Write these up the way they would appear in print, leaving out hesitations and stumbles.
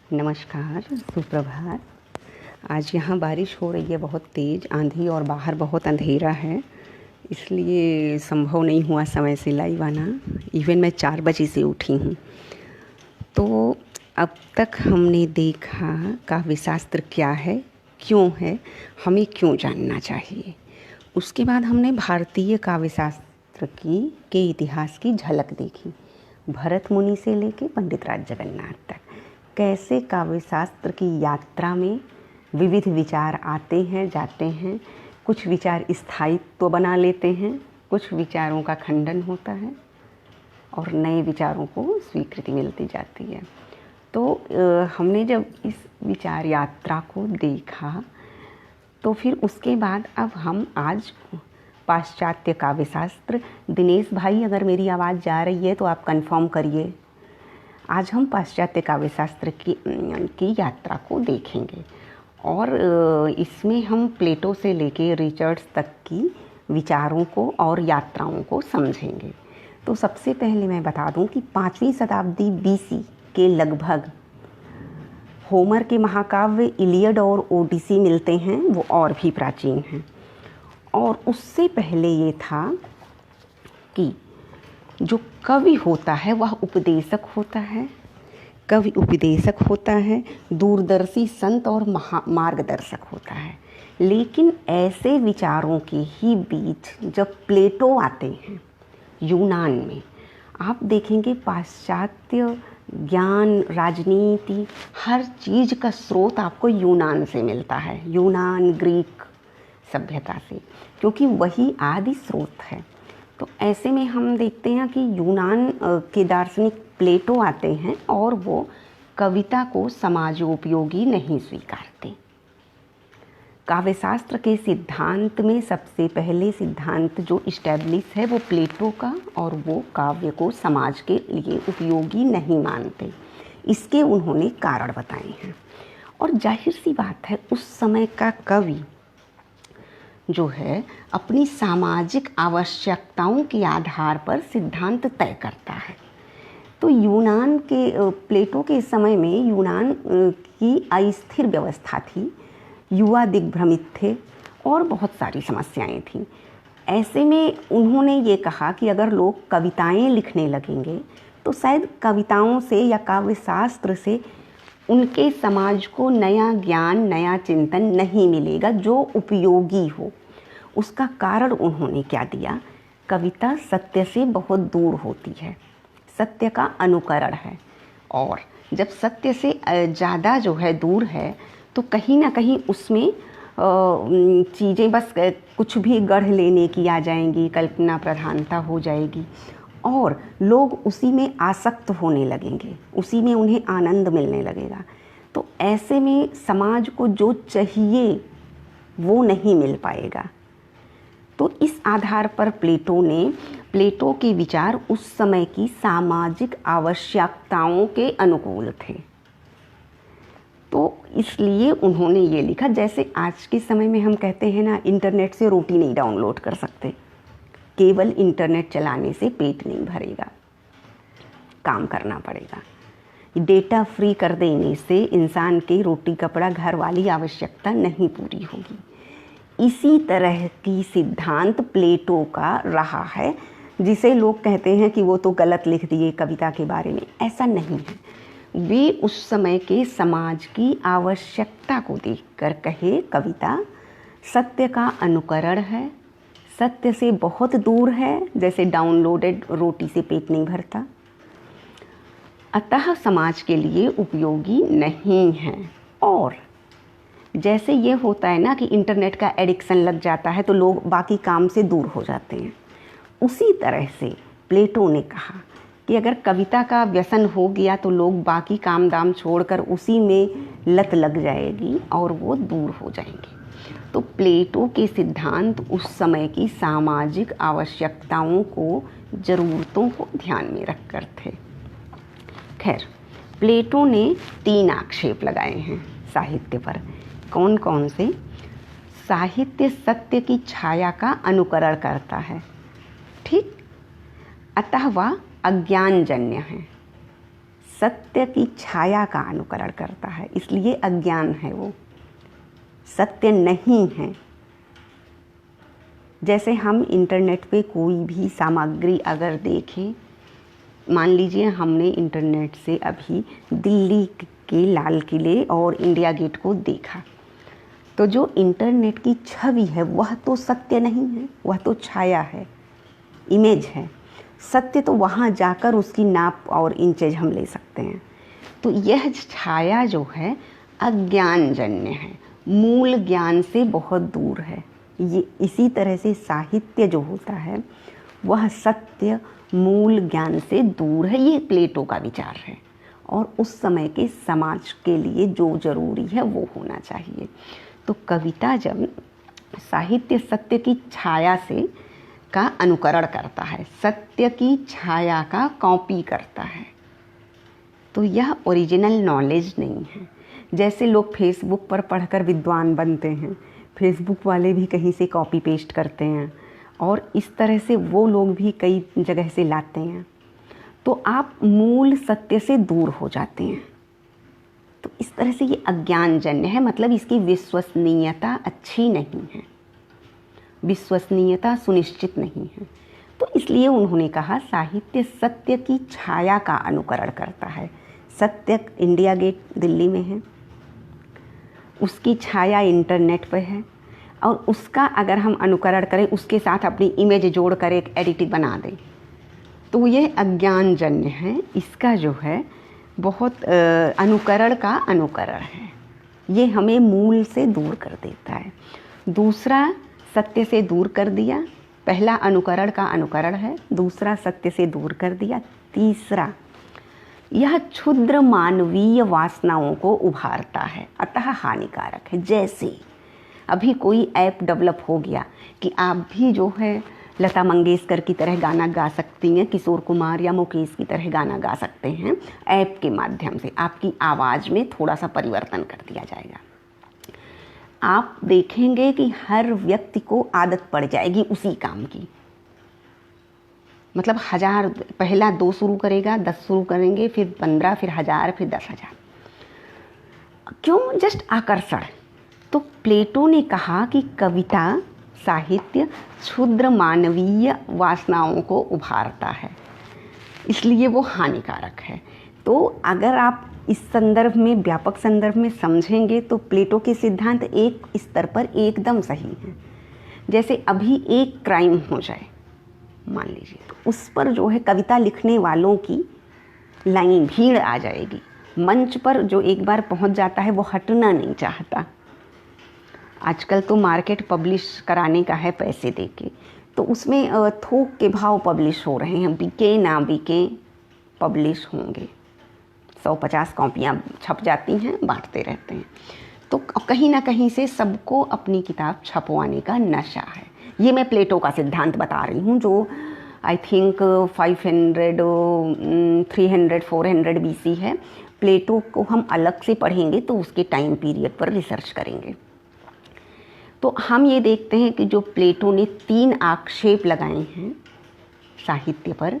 नमस्कार, सुप्रभात। आज यहाँ बारिश हो रही है बहुत तेज़, आंधी और बाहर बहुत अंधेरा है, इसलिए संभव नहीं हुआ समय से लाइव आना। इवन मैं 4 बजे से उठी हूँ। तो अब तक हमने देखा काव्यशास्त्र क्या है, क्यों है, हमें क्यों जानना चाहिए। उसके बाद हमने भारतीय काव्यशास्त्र के इतिहास की झलक देखी, भरत मुनि से लेके पंडित राज जगन्नाथ तक। कैसे काव्यशास्त्र की यात्रा में विविध विचार आते हैं, जाते हैं। कुछ विचार स्थायित्व बना लेते हैं, कुछ विचारों का खंडन होता है और नए विचारों को स्वीकृति मिलती जाती है। तो हमने जब इस विचार यात्रा को देखा तो फिर उसके बाद अब हम आज पाश्चात्य काव्यशास्त्र, दिनेश भाई अगर मेरी आवाज़ जा रही है तो आप कंफर्म करिए। आज हम पाश्चात्य काव्यशास्त्र की यात्रा को देखेंगे और इसमें हम प्लेटो से लेके रिचर्ड्स तक की विचारों को और यात्राओं को समझेंगे। तो सबसे पहले मैं बता दूं कि 5वीं शताब्दी BC के लगभग होमर के महाकाव्य इलियड और ओडिसी मिलते हैं, वो और भी प्राचीन हैं। और उससे पहले ये था कि जो कवि होता है वह उपदेशक होता है, कवि उपदेशक होता है, दूरदर्शी संत और मार्गदर्शक होता है। लेकिन ऐसे विचारों के ही बीच जब प्लेटो आते हैं यूनान में, आप देखेंगे पाश्चात्य ज्ञान, राजनीति, हर चीज़ का स्रोत आपको यूनान से मिलता है, यूनान ग्रीक सभ्यता से, क्योंकि वही आदि स्रोत है। तो ऐसे में हम देखते हैं कि यूनान के दार्शनिक प्लेटो आते हैं और वो कविता को समाजोपयोगी नहीं स्वीकारते। काव्यशास्त्र के सिद्धांत में सबसे पहले सिद्धांत जो इस्टेब्लिश है वो प्लेटो का, और वो काव्य को समाज के लिए उपयोगी नहीं मानते। इसके उन्होंने कारण बताए हैं। और जाहिर सी बात है, उस समय का कवि जो है अपनी सामाजिक आवश्यकताओं के आधार पर सिद्धांत तय करता है। तो यूनान के प्लेटो के समय में यूनान की अस्थिर व्यवस्था थी, युवा दिग्भ्रमित थे और बहुत सारी समस्याएं थीं। ऐसे में उन्होंने ये कहा कि अगर लोग कविताएं लिखने लगेंगे तो शायद कविताओं से या काव्यशास्त्र से उनके समाज को नया ज्ञान, नया चिंतन नहीं मिलेगा जो उपयोगी हो। उसका कारण उन्होंने क्या दिया, कविता सत्य से बहुत दूर होती है, सत्य का अनुकरण है, और जब सत्य से ज़्यादा जो है दूर है तो कहीं ना कहीं उसमें चीज़ें बस कुछ भी गढ़ लेने की आ जाएंगी, कल्पना प्रधानता हो जाएगी और लोग उसी में आसक्त होने लगेंगे, उसी में उन्हें आनंद मिलने लगेगा। तो ऐसे में समाज को जो चाहिए वो नहीं मिल पाएगा। तो इस आधार पर प्लेटो के विचार उस समय की सामाजिक आवश्यकताओं के अनुकूल थे। तो इसलिए उन्होंने ये लिखा, जैसे आज के समय में हम कहते हैं ना, इंटरनेट से रोटी नहीं डाउनलोड कर सकते, केवल इंटरनेट चलाने से पेट नहीं भरेगा, काम करना पड़ेगा। डेटा फ्री कर देने से इंसान की रोटी कपड़ा घर वाली आवश्यकता नहीं पूरी होगी। इसी तरह की सिद्धांत प्लेटो का रहा है, जिसे लोग कहते हैं कि वो तो गलत लिख दिए कविता के बारे में। ऐसा नहीं है, वे उस समय के समाज की आवश्यकता को देखकर कहे कविता सत्य का अनुकरण है, सत्य से बहुत दूर है, जैसे डाउनलोडेड रोटी से पेट नहीं भरता, अतः समाज के लिए उपयोगी नहीं है। और जैसे ये होता है ना कि इंटरनेट का एडिक्शन लग जाता है तो लोग बाकी काम से दूर हो जाते हैं, उसी तरह से प्लेटो ने कहा कि अगर कविता का व्यसन हो गया तो लोग बाकी काम दाम छोड़कर उसी में लत लग जाएगी और वो दूर हो जाएंगे। तो प्लेटो के सिद्धांत उस समय की सामाजिक आवश्यकताओं को, ज़रूरतों को ध्यान में रखकर थे। खैर, प्लेटो ने 3 आक्षेप लगाए हैं साहित्य पर। कौन कौन से? साहित्य सत्य की छाया का अनुकरण करता है, ठीक, अतः वह अज्ञानजन्य है। सत्य की छाया का अनुकरण करता है, इसलिए अज्ञान है, वो सत्य नहीं है। जैसे हम इंटरनेट पे कोई भी सामग्री अगर देखें, मान लीजिए हमने इंटरनेट से अभी दिल्ली के लाल किले और इंडिया गेट को देखा, तो जो इंटरनेट की छवि है वह तो सत्य नहीं है, वह तो छाया है, इमेज है। सत्य तो वहाँ जाकर उसकी नाप और इंचेज हम ले सकते हैं। तो यह छाया जो है अज्ञानजन्य है, मूल ज्ञान से बहुत दूर है। ये इसी तरह से साहित्य जो होता है वह सत्य मूल ज्ञान से दूर है। ये प्लेटो का विचार है और उस समय के समाज के लिए जो जरूरी है वो होना चाहिए। तो कविता जब साहित्य सत्य की छाया से का अनुकरण करता है, सत्य की छाया का कॉपी करता है, तो यह ओरिजिनल नॉलेज नहीं है। जैसे लोग फेसबुक पर पढ़कर विद्वान बनते हैं, फेसबुक वाले भी कहीं से कॉपी पेस्ट करते हैं और इस तरह से वो लोग भी कई जगह से लाते हैं, तो आप मूल सत्य से दूर हो जाते हैं। तो इस तरह से ये अज्ञानजन्य है, मतलब इसकी विश्वसनीयता अच्छी नहीं है, विश्वसनीयता सुनिश्चित नहीं है। तो इसलिए उन्होंने कहा साहित्य सत्य की छाया का अनुकरण करता है। सत्य इंडिया गेट दिल्ली में है, उसकी छाया इंटरनेट पर है, और उसका अगर हम अनुकरण करें, उसके साथ अपनी इमेज जोड़ कर एक एडिटिंग बना दें, तो ये अज्ञानजन्य है। इसका जो है बहुत अनुकरण का अनुकरण है, ये हमें मूल से दूर कर देता है। दूसरा सत्य से दूर कर दिया, पहला अनुकरण का अनुकरण है, दूसरा सत्य से दूर कर दिया। तीसरा, यह क्षुद्र मानवीय वासनाओं को उभारता है, अतः हानिकारक है। जैसे अभी कोई ऐप डेवलप हो गया कि आप भी जो है लता मंगेशकर की तरह गाना गा सकती हैं, किशोर कुमार या मुकेश की तरह गाना गा सकते हैं। ऐप के माध्यम से आपकी आवाज़ में थोड़ा सा परिवर्तन कर दिया जाएगा। आप देखेंगे कि हर व्यक्ति को आदत पड़ जाएगी उसी काम की, मतलब 1000, पहला 2 शुरू करेगा, 10 शुरू करेंगे, फिर 15, फिर 1000, फिर 10,000। क्यों? जस्ट आकर्षण। तो प्लेटो ने कहा कि कविता साहित्य क्षुद्र मानवीय वासनाओं को उभारता है, इसलिए वो हानिकारक है। तो अगर आप इस संदर्भ में, व्यापक संदर्भ में समझेंगे तो प्लेटो के सिद्धांत एक स्तर पर एकदम सही हैं। जैसे अभी एक क्राइम हो जाए मान लीजिए, तो उस पर जो है कविता लिखने वालों की लाइन, भीड़ आ जाएगी। मंच पर जो एक बार पहुंच जाता है वो हटना नहीं चाहता। आजकल तो मार्केट पब्लिश कराने का है पैसे देके, तो उसमें थोक के भाव पब्लिश हो रहे हैं, बिके ना बिके पब्लिश होंगे। 150 कॉपियाँ छप जाती हैं, बांटते रहते हैं। तो कहीं ना कहीं से सबको अपनी किताब छपवाने का नशा है। ये मैं प्लेटो का सिद्धांत बता रही हूँ, जो आई थिंक 500, 300, 400 BC है। प्लेटो को हम अलग से पढ़ेंगे तो उसके टाइम पीरियड पर रिसर्च करेंगे। तो हम ये देखते हैं कि जो प्लेटो ने 3 आक्षेप लगाए हैं साहित्य पर,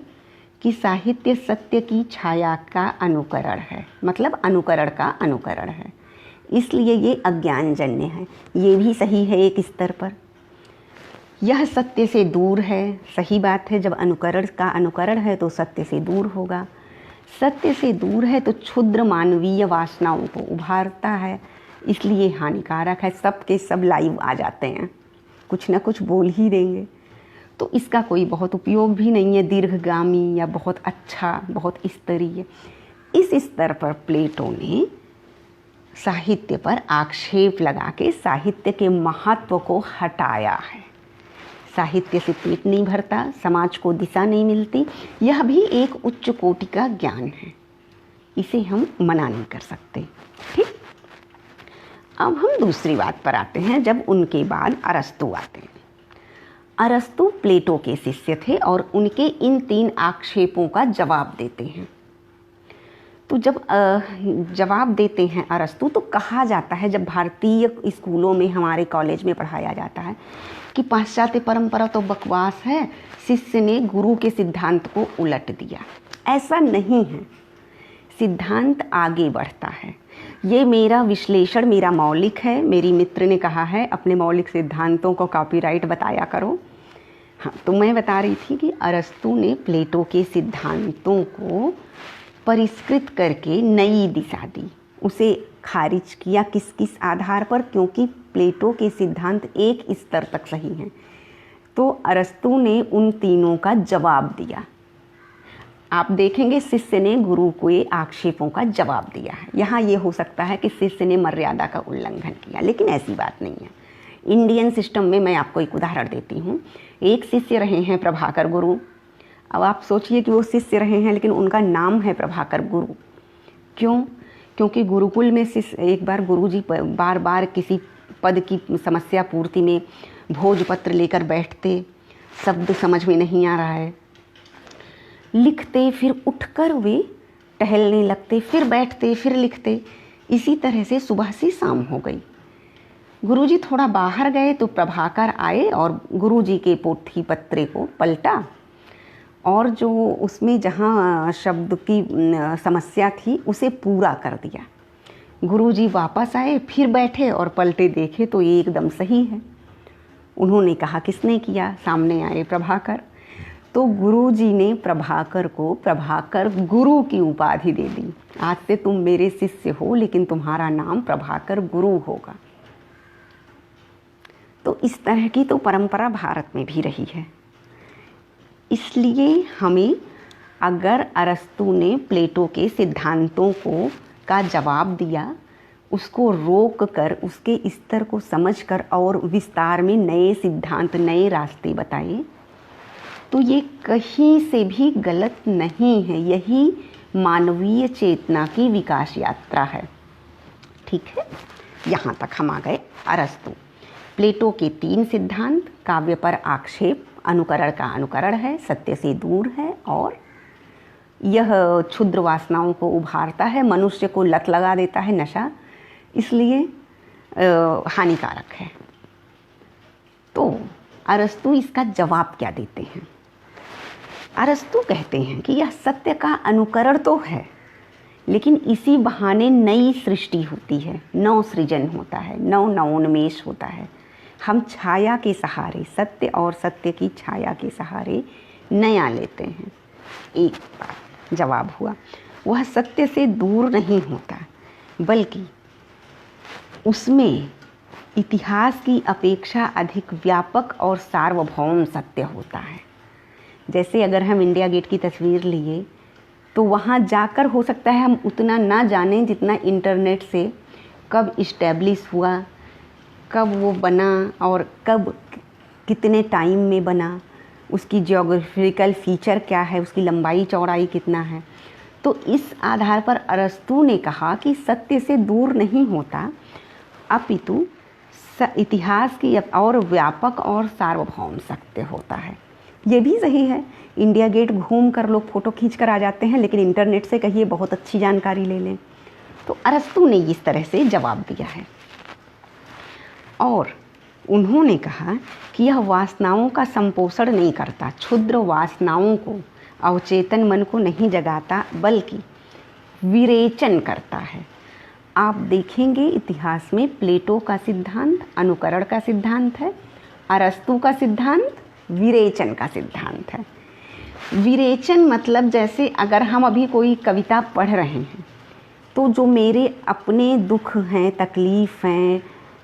कि साहित्य सत्य की छाया का अनुकरण है, मतलब अनुकरण का अनुकरण है, इसलिए ये अज्ञानजन्य है। ये भी सही है एक स्तर पर। यह सत्य से दूर है, सही बात है। जब अनुकरण का अनुकरण है तो सत्य से दूर होगा। सत्य से दूर है तो क्षुद्र मानवीय वासनाओं को उभारता है, इसलिए हानिकारक है। सब के सब लाइव आ जाते हैं, कुछ ना कुछ बोल ही देंगे, तो इसका कोई बहुत उपयोग भी नहीं है, दीर्घगामी या बहुत अच्छा, बहुत स्तरीय। इस स्तर पर प्लेटो ने साहित्य पर आक्षेप लगा के साहित्य के महत्व को हटाया है। साहित्य से पेट नहीं भरता, समाज को दिशा नहीं मिलती, यह भी एक उच्च कोटि का ज्ञान है, इसे हम मना नहीं कर सकते। ठीक, अब हम दूसरी बात पर आते हैं। जब उनके बाद अरस्तु आते हैं। अरस्तु प्लेटो के शिष्य थे और उनके इन 3 आक्षेपों का जवाब देते हैं। तो जब जवाब देते हैं अरस्तु, तो कहा जाता है, जब भारतीय स्कूलों में, हमारे कॉलेज में पढ़ाया जाता है कि पाश्चात्य परंपरा तो बकवास है, शिष्य ने गुरु के सिद्धांत को उलट दिया। ऐसा नहीं है। सिद्धांत आगे बढ़ता है। ये मेरा विश्लेषण मेरा मौलिक है। मेरी मित्र ने कहा है अपने मौलिक सिद्धांतों को कॉपीराइट बताया करो। हाँ, तो मैं बता रही थी कि अरस्तु ने प्लेटो के सिद्धांतों को परिष्कृत करके नई दिशा दी, उसे खारिज किया। किस किस आधार पर? क्योंकि प्लेटो के सिद्धांत एक स्तर तक सही हैं, तो अरस्तु ने उन तीनों का जवाब दिया। आप देखेंगे शिष्य ने गुरु के आक्षेपों का जवाब दिया है। यहाँ ये हो सकता है कि शिष्य ने मर्यादा का उल्लंघन किया, लेकिन ऐसी बात नहीं है। इंडियन सिस्टम में मैं आपको एक उदाहरण देती हूँ। एक शिष्य रहे हैं प्रभाकर गुरु। अब आप सोचिए कि वो शिष्य रहे हैं लेकिन उनका नाम है प्रभाकर गुरु। क्यों? क्योंकि गुरुकुल में शिष्य एक बार गुरुजी बार बार किसी पद की समस्या पूर्ति में भोजपत्र लेकर बैठते, शब्द समझ में नहीं आ रहा है, लिखते, फिर उठकर वे टहलने लगते, फिर बैठते, फिर लिखते। इसी तरह से सुबह से शाम हो गई। गुरुजी थोड़ा बाहर गए तो प्रभाकर आए और गुरुजी के पोथी पत्रे को पलटा और जो उसमें जहाँ शब्द की समस्या थी उसे पूरा कर दिया। गुरुजी वापस आए, फिर बैठे और पलटे देखे तो ये एकदम सही है। उन्होंने कहा किसने किया? सामने आए प्रभाकर। तो गुरुजी ने प्रभाकर को प्रभाकर गुरु की उपाधि दे दी। आज से तुम मेरे शिष्य हो लेकिन तुम्हारा नाम प्रभाकर गुरु होगा। तो इस तरह की तो परंपरा भारत में भी रही है। इसलिए हमें अगर अरस्तु ने प्लेटो के सिद्धांतों का जवाब दिया, उसको रोक कर उसके स्तर को समझकर और विस्तार में नए सिद्धांत, नए रास्ते बताए, तो ये कहीं से भी गलत नहीं है। यही मानवीय चेतना की विकास यात्रा है। ठीक है, यहाँ तक हम आ गए। अरस्तु, प्लेटो के 3 सिद्धांत, काव्य पर आक्षेप, अनुकरण का अनुकरण है, सत्य से दूर है और यह क्षुद्र वासनाओं को उभारता है, मनुष्य को लत लगा देता है, नशा, इसलिए हानिकारक है। तो अरस्तु इसका जवाब क्या देते हैं? अरस्तु कहते हैं कि यह सत्य का अनुकरण तो है, लेकिन इसी बहाने नई सृष्टि होती है, नव सृजन होता है, नवोन्मेष होता है। हम छाया के सहारे, सत्य और सत्य की छाया के सहारे नया लेते हैं। एक बात जवाब हुआ। वह सत्य से दूर नहीं होता, बल्कि उसमें इतिहास की अपेक्षा अधिक व्यापक और सार्वभौम सत्य होता है। जैसे अगर हम इंडिया गेट की तस्वीर लिए तो वहाँ जाकर हो सकता है हम उतना ना जानें जितना इंटरनेट से कब इस्टेब्लिश हुआ, कब वो बना और कब कितने टाइम में बना, उसकी जियोग्राफिकल फीचर क्या है, उसकी लंबाई चौड़ाई कितना है। तो इस आधार पर अरस्तु ने कहा कि सत्य से दूर नहीं होता, अपितु इतिहास की और व्यापक और सार्वभौम सत्य होता है। ये भी सही है। इंडिया गेट घूम कर लोग फ़ोटो खींच कर आ जाते हैं, लेकिन इंटरनेट से कहिए बहुत अच्छी जानकारी ले लें। तो अरस्तु ने इस तरह से जवाब दिया है और उन्होंने कहा कि यह वासनाओं का संपोषण नहीं करता, क्षुद्र वासनाओं को, अवचेतन मन को नहीं जगाता, बल्कि विरेचन करता है। आप देखेंगे इतिहास में प्लेटो का सिद्धांत अनुकरण का सिद्धांत है, अरस्तु का सिद्धांत विरेचन का सिद्धांत है। विरेचन मतलब जैसे अगर हम अभी कोई कविता पढ़ रहे हैं तो जो मेरे अपने दुख हैं, तकलीफ़ हैं,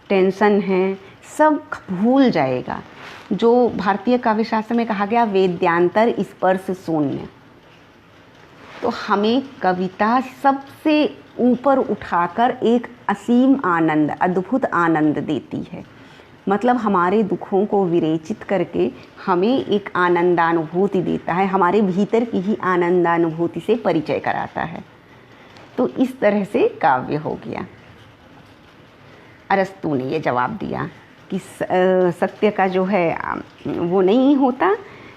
टेंशन हैं, सब भूल जाएगा। जो भारतीय काव्य शास्त्र में कहा गया वेद्यांतर स्पर्श शून्य। तो हमें कविता सबसे ऊपर उठाकर एक असीम आनंद, अद्भुत आनंद देती है। मतलब हमारे दुखों को विरेचित करके हमें एक आनंदानुभूति देता है, हमारे भीतर की ही आनंदानुभूति से परिचय कराता है। तो इस तरह से काव्य हो गया। अरस्तु ने ये जवाब दिया कि सत्य का जो है वो नहीं होता,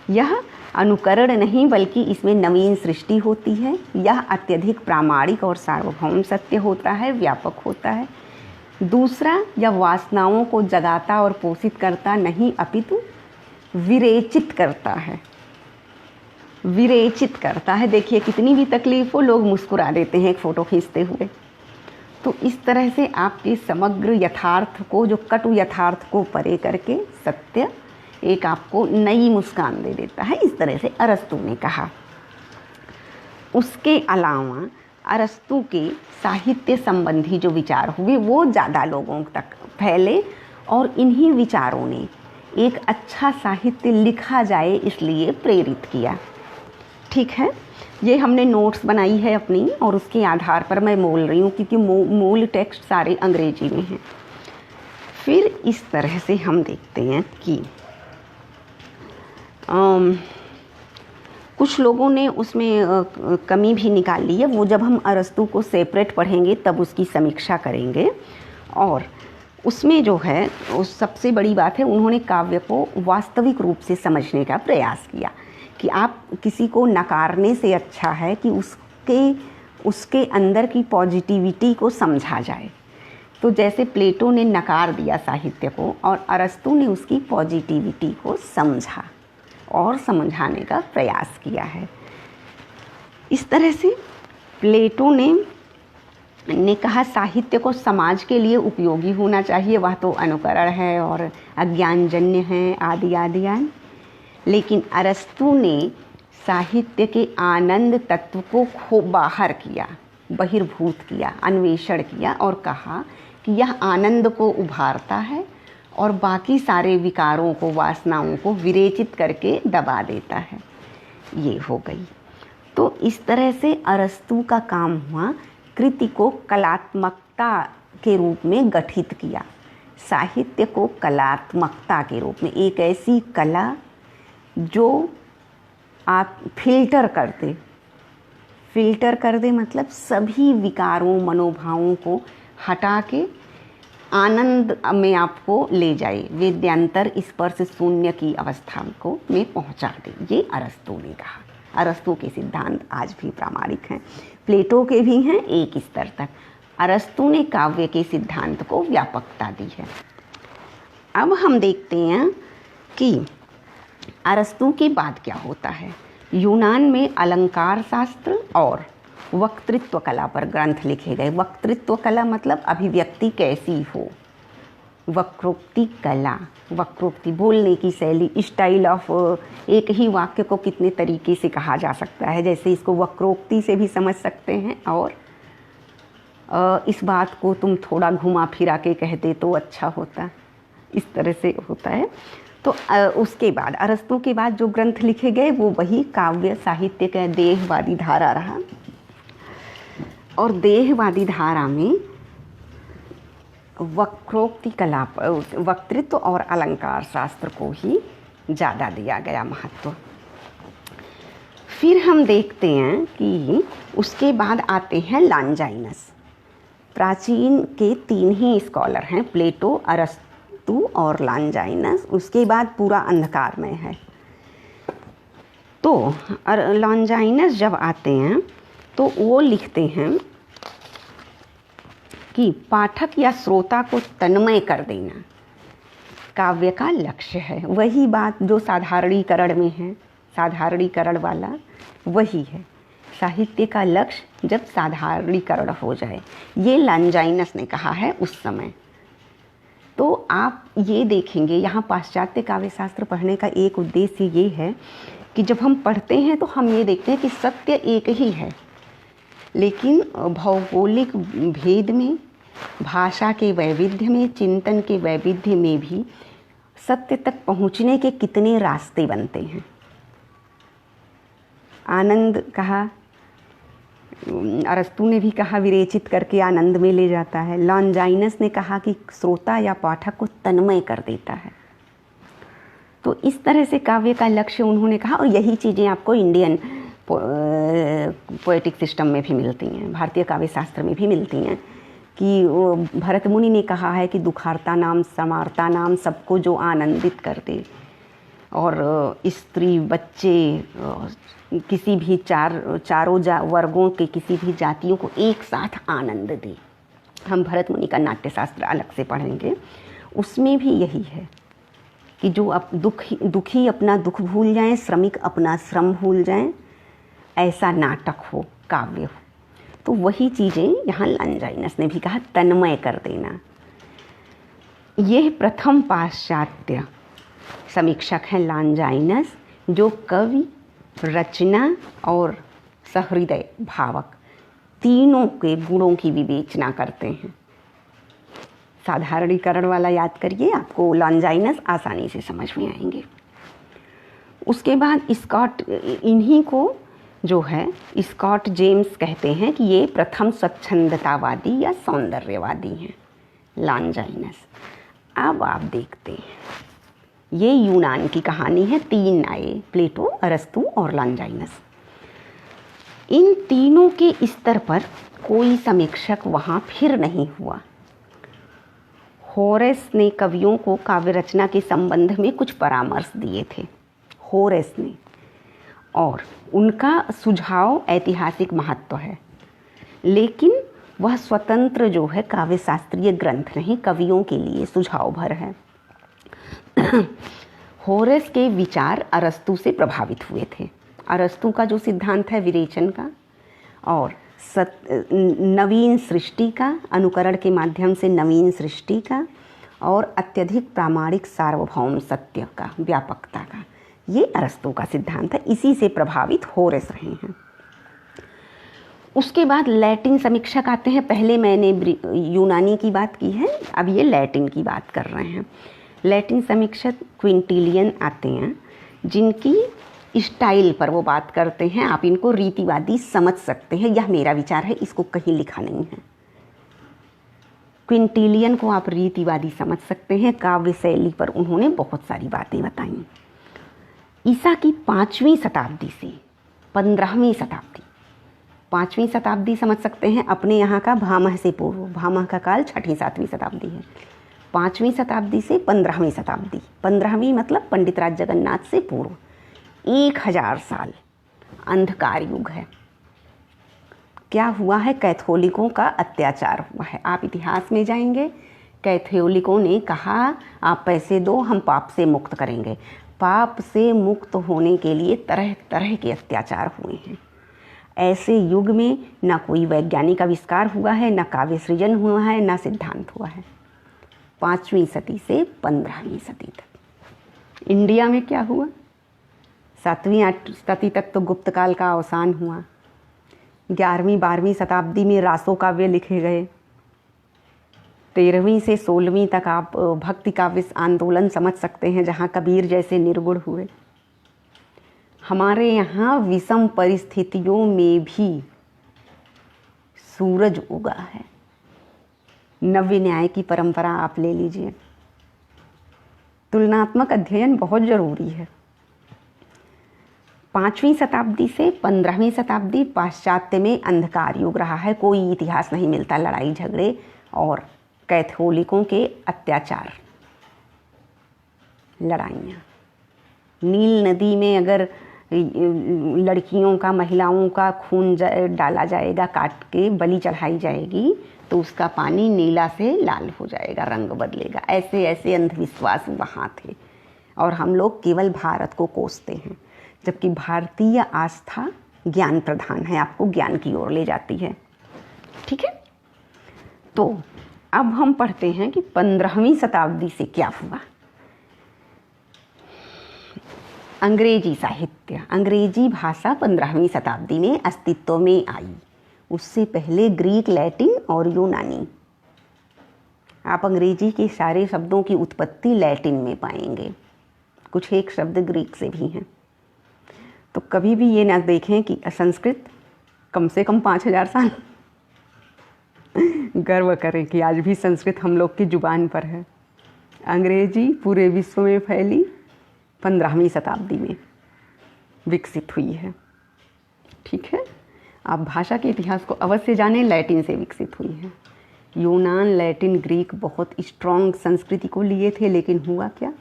यह अनुकरण नहीं बल्कि इसमें नवीन सृष्टि होती है। यह अत्यधिक प्रामाणिक और सार्वभौम सत्य होता है, व्यापक होता है। दूसरा, यह वासनाओं को जगाता और पोषित करता नहीं, अपितु विरेचित करता है। विरेचित करता है। देखिए कितनी भी तकलीफ हो लोग मुस्कुरा देते हैं एक फ़ोटो खींचते हुए। तो इस तरह से आपके समग्र यथार्थ को, जो कटु यथार्थ को परे करके सत्य एक आपको नई मुस्कान दे देता है। इस तरह से अरस्तु ने कहा। उसके अलावा अरस्तु के साहित्य संबंधी जो विचार हुए वो ज़्यादा लोगों तक फैले और इन्हीं विचारों ने एक अच्छा साहित्य लिखा जाए इसलिए प्रेरित किया। ठीक है, ये हमने नोट्स बनाई है अपनी और उसके आधार पर मैं बोल रही हूँ क्योंकि मूल टेक्स्ट सारे अंग्रेजी में हैं। फिर इस तरह से हम देखते हैं कि कुछ लोगों ने उसमें कमी भी निकाल ली है। वो जब हम अरस्तु को सेपरेट पढ़ेंगे तब उसकी समीक्षा करेंगे। और उसमें जो है उस सबसे बड़ी बात है, उन्होंने काव्य को वास्तविक रूप से समझने का प्रयास किया कि आप किसी को नकारने से अच्छा है कि उसके अंदर की पॉजिटिविटी को समझा जाए। तो जैसे प्लेटो ने नकार दिया साहित्य को और अरस्तु ने उसकी पॉजिटिविटी को समझा और समझाने का प्रयास किया है। इस तरह से प्लेटो ने कहा साहित्य को समाज के लिए उपयोगी होना चाहिए, वह तो अनुकरण है और अज्ञानजन्य है आदि आदि आदि। लेकिन अरस्तु ने साहित्य के आनंद तत्व को बाहर किया, बहिर्भूत किया, अन्वेषण किया और कहा कि यह आनंद को उभारता है और बाकी सारे विकारों को, वासनाओं को विरेचित करके दबा देता है। ये हो गई। तो इस तरह से अरस्तु का काम हुआ कृति को कलात्मकता के रूप में गठित किया, साहित्य को कलात्मकता के रूप में, एक ऐसी कला जो आप फिल्टर कर दे मतलब सभी विकारों, मनोभावों को हटा के आनंद में आपको ले जाए, वेद्यांतर स्पर्श शून्य की अवस्था को में पहुंचा दे। ये अरस्तु ने कहा। अरस्तु के सिद्धांत आज भी प्रामाणिक हैं, प्लेटो के भी हैं एक स्तर तक। अरस्तु ने काव्य के सिद्धांत को व्यापकता दी है। अब हम देखते हैं कि अरस्तु के बाद क्या होता है। यूनान में अलंकार शास्त्र और वक्तृत्व कला पर ग्रंथ लिखे गए। वक्तृत्व कला मतलब अभिव्यक्ति कैसी हो, वक्रोक्ति कला, वक्रोक्ति बोलने की शैली, स्टाइल ऑफ एक ही वाक्य को कितने तरीके से कहा जा सकता है, जैसे इसको वक्रोक्ति से भी समझ सकते हैं और इस बात को तुम थोड़ा घुमा फिरा के कहते तो अच्छा होता, इस तरह से होता है। तो उसके बाद अरस्तु के बाद जो ग्रंथ लिखे गए वो वही काव्य साहित्य का देहवादी धारा रहा। और देहवादी धारा में वक्रोक्ति कला, वक्तृत्व और अलंकार शास्त्र को ही ज़्यादा दिया गया महत्व। फिर हम देखते हैं कि उसके बाद आते हैं लॉन्जाइनस। प्राचीन के 3 ही स्कॉलर हैं, प्लेटो, अरस्तु और लॉन्जाइनस। उसके बाद पूरा अंधकारमय है। तो लॉन्जाइनस जब आते हैं तो वो लिखते हैं कि पाठक या श्रोता को तन्मय कर देना काव्य का लक्ष्य है। वही बात जो साधारणीकरण में है, साधारणीकरण वाला वही है। साहित्य का लक्ष्य जब साधारणीकरण हो जाए, ये लॉन्जाइनस ने कहा है उस समय। तो आप ये देखेंगे यहाँ पाश्चात्य काव्य शास्त्र पढ़ने का एक उद्देश्य ये है कि जब हम पढ़ते हैं तो हम ये देखते हैं कि सत्य एक ही है, लेकिन भौगोलिक भेद में, भाषा के वैविध्य में, चिंतन के वैविध्य में भी सत्य तक पहुँचने के कितने रास्ते बनते हैं। आनंद कहा, अरस्तु ने भी कहा विरेचित करके आनंद में ले जाता है। लॉन्जाइनस ने कहा कि श्रोता या पाठक को तन्मय कर देता है। तो इस तरह से काव्य का लक्ष्य उन्होंने कहा। और यही चीज़ें आपको इंडियन पोएटिक सिस्टम में भी मिलती हैं, भारतीय काव्य शास्त्र में भी मिलती हैं कि भरत मुनि ने कहा है कि दुखार्ता नाम समार्ता नाम सबको जो आनंदित कर दे, और स्त्री बच्चे किसी भी चारों वर्गों के किसी भी जातियों को एक साथ आनंद दे। हम भरत मुनि का नाट्यशास्त्र अलग से पढ़ेंगे, उसमें भी यही है कि जो दुखी अपना दुख भूल जाएं, श्रमिक अपना श्रम भूल जाएं, ऐसा नाटक हो, काव्य हो। तो वही चीज़ें यहाँ लॉन्जाइनस ने भी कहा, तन्मय कर देना। यह प्रथम पाश्चात्य समीक्षक हैं लॉन्जाइनस, जो कवि, रचना और सहृदय भावक तीनों के गुणों की विवेचना करते हैं। साधारणीकरण वाला याद करिए, आपको लॉन्जाइनस आसानी से समझ में आएंगे। उसके बाद स्कॉट, इन्हीं को जो है स्कॉट जेम्स कहते हैं कि ये प्रथम स्वच्छंदतावादी या सौंदर्यवादी हैं, लॉन्जाइनस। अब आप देखते हैं, ये यूनान की कहानी है, तीन आए, प्लेटो, अरस्तु और लॉन्जाइनस। इन तीनों के स्तर पर कोई समीक्षक वहाँ फिर नहीं हुआ। होरेस ने कवियों को काव्य रचना के संबंध में कुछ परामर्श दिए थे, होरेस ने, और उनका सुझाव ऐतिहासिक महत्व है, लेकिन वह स्वतंत्र जो है काव्य शास्त्रीय ग्रंथ नहीं, कवियों के लिए सुझाव भर है। होरेस के विचार अरस्तु से प्रभावित हुए थे। अरस्तु का जो सिद्धांत है विरेचन का और नवीन सृष्टि का, अनुकरण के माध्यम से नवीन सृष्टि का, और अत्यधिक प्रामाणिक सार्वभौम सत्य का, व्यापकता का, ये अरस्तु का सिद्धांत है। इसी से प्रभावित होरेस रहे हैं। उसके बाद लैटिन समीक्षक आते हैं। पहले मैंने यूनानी की बात की है, अब ये लैटिन की बात कर रहे हैं। लैटिन समीक्षक क्विंटिलियन आते हैं, जिनकी स्टाइल पर वो बात करते हैं। आप इनको रीतिवादी समझ सकते हैं, यह मेरा विचार है, इसको कहीं लिखा नहीं है। क्विंटिलियन को आप रीतिवादी समझ सकते हैं। काव्य शैली पर उन्होंने बहुत सारी बातें बताई। ईसा की 5वीं शताब्दी से 15वीं शताब्दी, 5वीं शताब्दी समझ सकते हैं अपने यहाँ का भामह से पूर्व, भामह का काल 6वीं 7वीं शताब्दी है। 5वीं शताब्दी से 15वीं शताब्दी, 15वीं मतलब पंडित राज जगन्नाथ से पूर्व 1000 साल अंधकार युग है। क्या हुआ है? कैथोलिकों का अत्याचार हुआ है। आप इतिहास में जाएंगे, कैथोलिकों ने कहा आप पैसे दो, हम पाप से मुक्त करेंगे। पाप से मुक्त होने के लिए तरह तरह के अत्याचार हुए हैं। ऐसे युग में ना कोई वैज्ञानिक आविष्कार हुआ है, ना काव्य सृजन हुआ है, ना सिद्धांत हुआ है। 5वीं सदी से 15वीं सदी तक इंडिया में क्या हुआ? 7वीं 8वीं सदी तक तो गुप्त काल का अवसान हुआ। 11वीं 12वीं शताब्दी में रासो काव्य लिखे गए। 13वीं से 16वीं तक आप भक्ति काव्य आंदोलन समझ सकते हैं, जहाँ कबीर जैसे निर्गुण हुए। हमारे यहाँ विषम परिस्थितियों में भी सूरज उगा है। नव्य न्याय की परंपरा आप ले लीजिए। तुलनात्मक अध्ययन बहुत ज़रूरी है। 5वीं शताब्दी से 15वीं शताब्दी पाश्चात्य में अंधकार युग रहा है। कोई इतिहास नहीं मिलता, लड़ाई झगड़े और कैथोलिकों के अत्याचार, लड़ाइयाँ। नील नदी में अगर लड़कियों का, महिलाओं का खून डाला जाएगा, काट के बलि चढ़ाई जाएगी, तो उसका पानी नीला से लाल हो जाएगा, रंग बदलेगा। ऐसे ऐसे अंधविश्वास वहाँ थे और हम लोग केवल भारत को कोसते हैं, जबकि भारतीय आस्था ज्ञान प्रधान है, आपको ज्ञान की ओर ले जाती है। ठीक है, तो अब हम पढ़ते हैं कि 15वीं शताब्दी से क्या हुआ। अंग्रेजी साहित्य, अंग्रेजी भाषा 15वीं शताब्दी में अस्तित्व में आई। उससे पहले ग्रीक, लैटिन और यूनानी। आप अंग्रेजी के सारे शब्दों की उत्पत्ति लैटिन में पाएंगे, कुछ एक शब्द ग्रीक से भी हैं। तो कभी भी ये ना देखें कि संस्कृत कम से कम 5000 साल गर्व करें कि आज भी संस्कृत हम लोग की जुबान पर है। अंग्रेजी पूरे विश्व में फैली 15वीं शताब्दी में विकसित हुई है। ठीक है, आप भाषा के इतिहास को अवश्य जानें। लैटिन से विकसित हुई है। यूनान, लैटिन, ग्रीक बहुत स्ट्रॉन्ग संस्कृति को लिए थे, लेकिन हुआ क्या?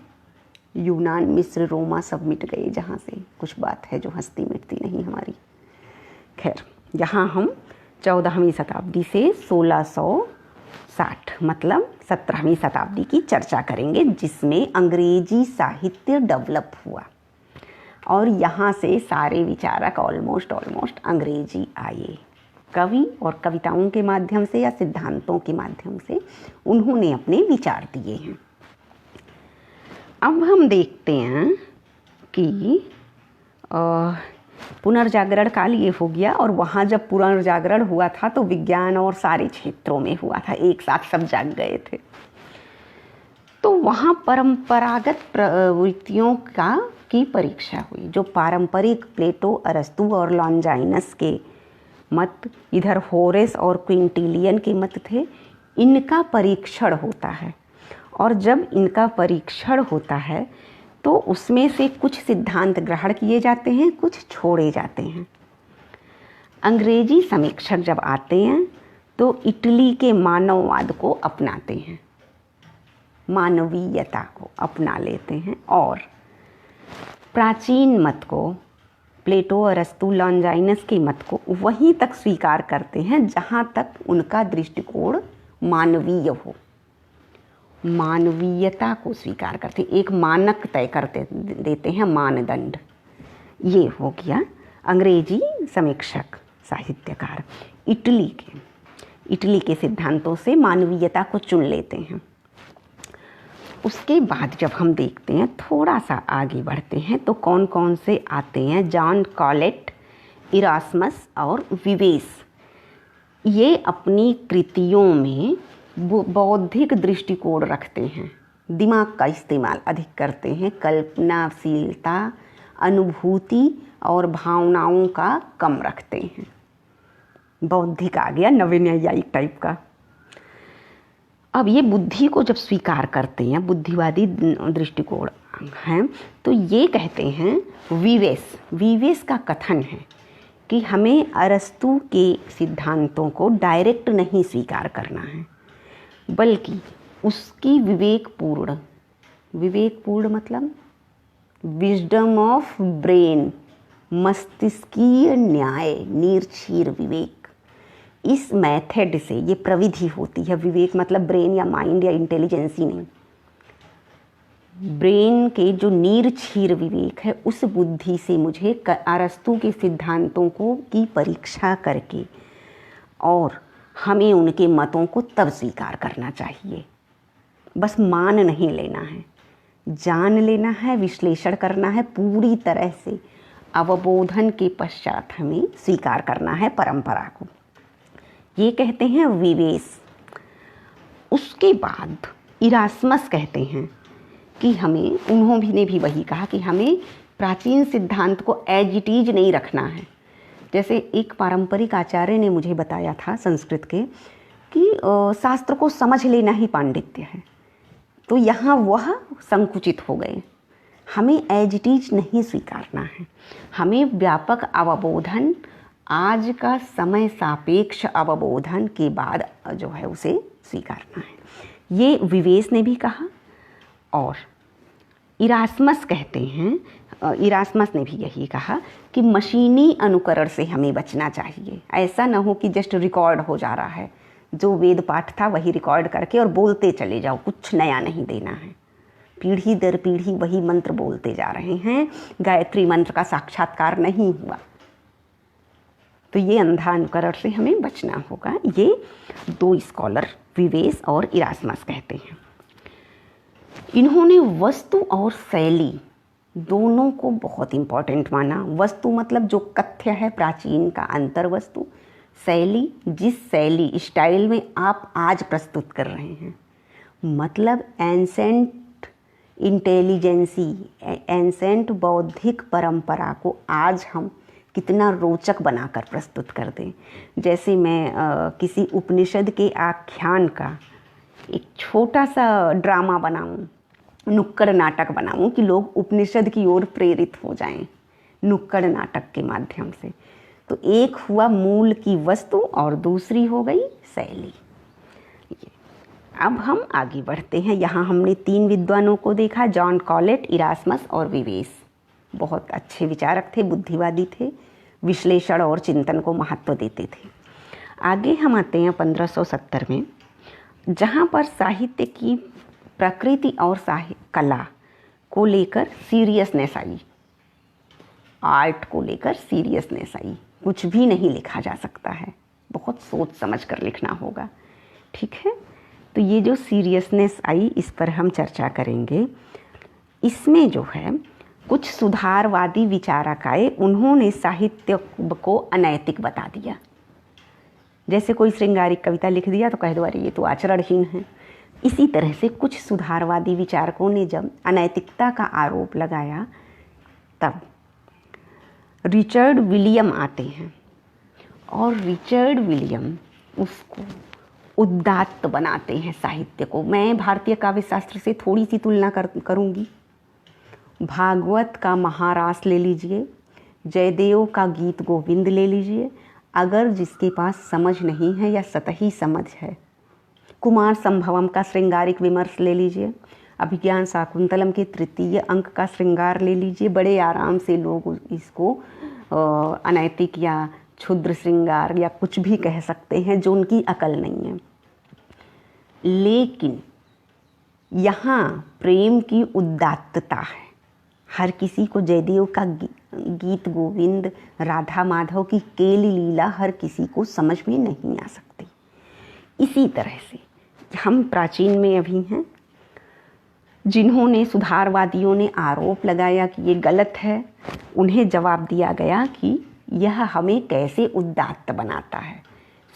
यूनान, मिस्र, रोमा सब मिट गए। जहाँ से कुछ बात है जो हस्ती मिटती नहीं हमारी। खैर, यहाँ हम 14वीं शताब्दी से 1600 60 मतलब 17वीं शताब्दी की चर्चा करेंगे, जिसमें अंग्रेजी साहित्य डेवलप हुआ और यहाँ से सारे विचारक ऑलमोस्ट अंग्रेजी आए। कवि और कविताओं के माध्यम से या सिद्धांतों के माध्यम से उन्होंने अपने विचार दिए हैं। अब हम देखते हैं कि पुनर्जागरण काल ये हो गया, और वहाँ जब पुनर्जागरण हुआ था तो विज्ञान और सारे क्षेत्रों में हुआ था, एक साथ सब जाग गए थे। तो वहाँ परंपरागत प्रवृत्तियों की परीक्षा हुई। जो पारंपरिक प्लेटो, अरस्तू और लॉन्जाइनस के मत, इधर होरेस और क्विंटिलियन के मत थे, इनका परीक्षण होता है। और जब इनका परीक्षण होता है तो उसमें से कुछ सिद्धांत ग्रहण किए जाते हैं, कुछ छोड़े जाते हैं। अंग्रेजी समीक्षक जब आते हैं तो इटली के मानववाद को अपनाते हैं, मानवीयता को अपना लेते हैं, और प्राचीन मत को, प्लेटो, अरस्तू, लॉन्जाइनस के मत को वहीं तक स्वीकार करते हैं जहाँ तक उनका दृष्टिकोण मानवीय हो। मानवीयता को स्वीकार करते, एक मानक तय करते देते हैं, मानदंड। ये हो गया अंग्रेजी समीक्षक साहित्यकार। इटली के सिद्धांतों से मानवीयता को चुन लेते हैं। उसके बाद जब हम देखते हैं, थोड़ा सा आगे बढ़ते हैं, तो कौन कौन से आते हैं? जॉन कॉलेट, इरास्मस और विवेस। ये अपनी कृतियों में बौद्धिक दृष्टिकोण रखते हैं, दिमाग का इस्तेमाल अधिक करते हैं, कल्पनाशीलता, अनुभूति और भावनाओं का कम रखते हैं। बौद्धिक आ गया, नवन्यायिक टाइप का। अब ये बुद्धि को जब स्वीकार करते हैं, बुद्धिवादी दृष्टिकोण हैं, तो ये कहते हैं विवेस का कथन है कि हमें अरस्तू के सिद्धांतों को डायरेक्ट नहीं स्वीकार करना है, बल्कि उसकी विवेकपूर्ण मतलब विजडम ऑफ ब्रेन, मस्तिष्कीय न्याय, निर्क्षीर विवेक, इस मेथड से ये प्रविधि होती है। विवेक मतलब ब्रेन या माइंड या इंटेलिजेंस ही नहीं, ब्रेन के जो निर्क्षीर विवेक है, उस बुद्धि से मुझे अरस्तू के सिद्धांतों की परीक्षा करके और हमें उनके मतों को तब स्वीकार करना चाहिए। बस मान नहीं लेना है, जान लेना है, विश्लेषण करना है, पूरी तरह से अवबोधन के पश्चात हमें स्वीकार करना है परंपरा को। ये कहते हैं विवेस। उसके बाद इरास्मस कहते हैं कि उन्होंने भी वही कहा कि हमें प्राचीन सिद्धांत को एज इट इज नहीं रखना है। जैसे एक पारंपरिक आचार्य ने मुझे बताया था संस्कृत के कि शास्त्र को समझ लेना ही पांडित्य है, तो यहाँ वह संकुचित हो गए। हमें एज इट इज नहीं स्वीकारना है, हमें व्यापक अवबोधन, आज का समय सापेक्ष अवबोधन के बाद जो है उसे स्वीकारना है। ये विवेस ने भी कहा। और इरास्मस ने भी यही कहा कि मशीनी अनुकरण से हमें बचना चाहिए। ऐसा ना हो कि जस्ट रिकॉर्ड हो जा रहा है, जो वेद पाठ था वही रिकॉर्ड करके और बोलते चले जाओ, कुछ नया नहीं देना है। पीढ़ी दर पीढ़ी वही मंत्र बोलते जा रहे हैं, गायत्री मंत्र का साक्षात्कार नहीं हुआ। तो ये अंधा अनुकरण से हमें बचना होगा। ये दो स्कॉलर विवेस और इरास्मस कहते हैं। इन्होंने वस्तु और शैली दोनों को बहुत इम्पॉर्टेंट माना। वस्तु मतलब जो कथ्य है प्राचीन का, अंतर वस्तु। शैली, जिस शैली स्टाइल में आप आज प्रस्तुत कर रहे हैं, मतलब एंसेंट इंटेलिजेंसी, एंसेंट बौद्धिक परंपरा को आज हम कितना रोचक बनाकर प्रस्तुत कर दें। जैसे मैं किसी उपनिषद के आख्यान का एक छोटा सा ड्रामा बनाऊं, नुक्कड़ नाटक बनाऊं कि लोग उपनिषद की ओर प्रेरित हो जाएं नुक्कड़ नाटक के माध्यम से। तो एक हुआ मूल की वस्तु और दूसरी हो गई शैली। अब हम आगे बढ़ते हैं। यहाँ हमने 3 विद्वानों को देखा, जॉन कॉलेट, इरास्मस और विवेस। बहुत अच्छे विचारक थे, बुद्धिवादी थे, विश्लेषण और चिंतन को महत्व देते थे। आगे हम आते हैं 1570 में। जहाँ पर साहित्य की प्रकृति और कला को लेकर सीरियसनेस आई, आर्ट को लेकर सीरियसनेस आई, कुछ भी नहीं लिखा जा सकता है, बहुत सोच समझ कर लिखना होगा। ठीक है, तो ये जो सीरियसनेस आई इस पर हम चर्चा करेंगे। इसमें जो है कुछ सुधारवादी विचारक आए, उन्होंने साहित्य को अनैतिक बता दिया। जैसे कोई श्रृंगारिक कविता लिख दिया तो कह दो अरे ये तो आचरणहीन है। इसी तरह से कुछ सुधारवादी विचारकों ने जब अनैतिकता का आरोप लगाया, तब रिचर्ड विलियम आते हैं और रिचर्ड विलियम उसको उदात्त बनाते हैं साहित्य को। मैं भारतीय काव्य शास्त्र से थोड़ी सी तुलना करूँगी। भागवत का महारास ले लीजिए, जयदेव का गीत गोविंद ले लीजिए, अगर जिसके पास समझ नहीं है या सतही समझ है, कुमार संभवम का श्रृंगारिक विमर्श ले लीजिए, अभिज्ञान शाकुंतलम के तृतीय अंक का श्रृंगार ले लीजिए, बड़े आराम से लोग इसको अनैतिक या क्षुद्र श्रृंगार या कुछ भी कह सकते हैं जो उनकी अकल नहीं है। लेकिन यहाँ प्रेम की उदात्तता है। हर किसी को जयदेव का गीत गोविंद, राधा माधव की केली लीला हर किसी को समझ में नहीं आ सकती। इसी तरह से हम प्राचीन में अभी हैं, जिन्होंने सुधारवादियों ने आरोप लगाया कि ये गलत है, उन्हें जवाब दिया गया कि यह हमें कैसे उदात्त बनाता है।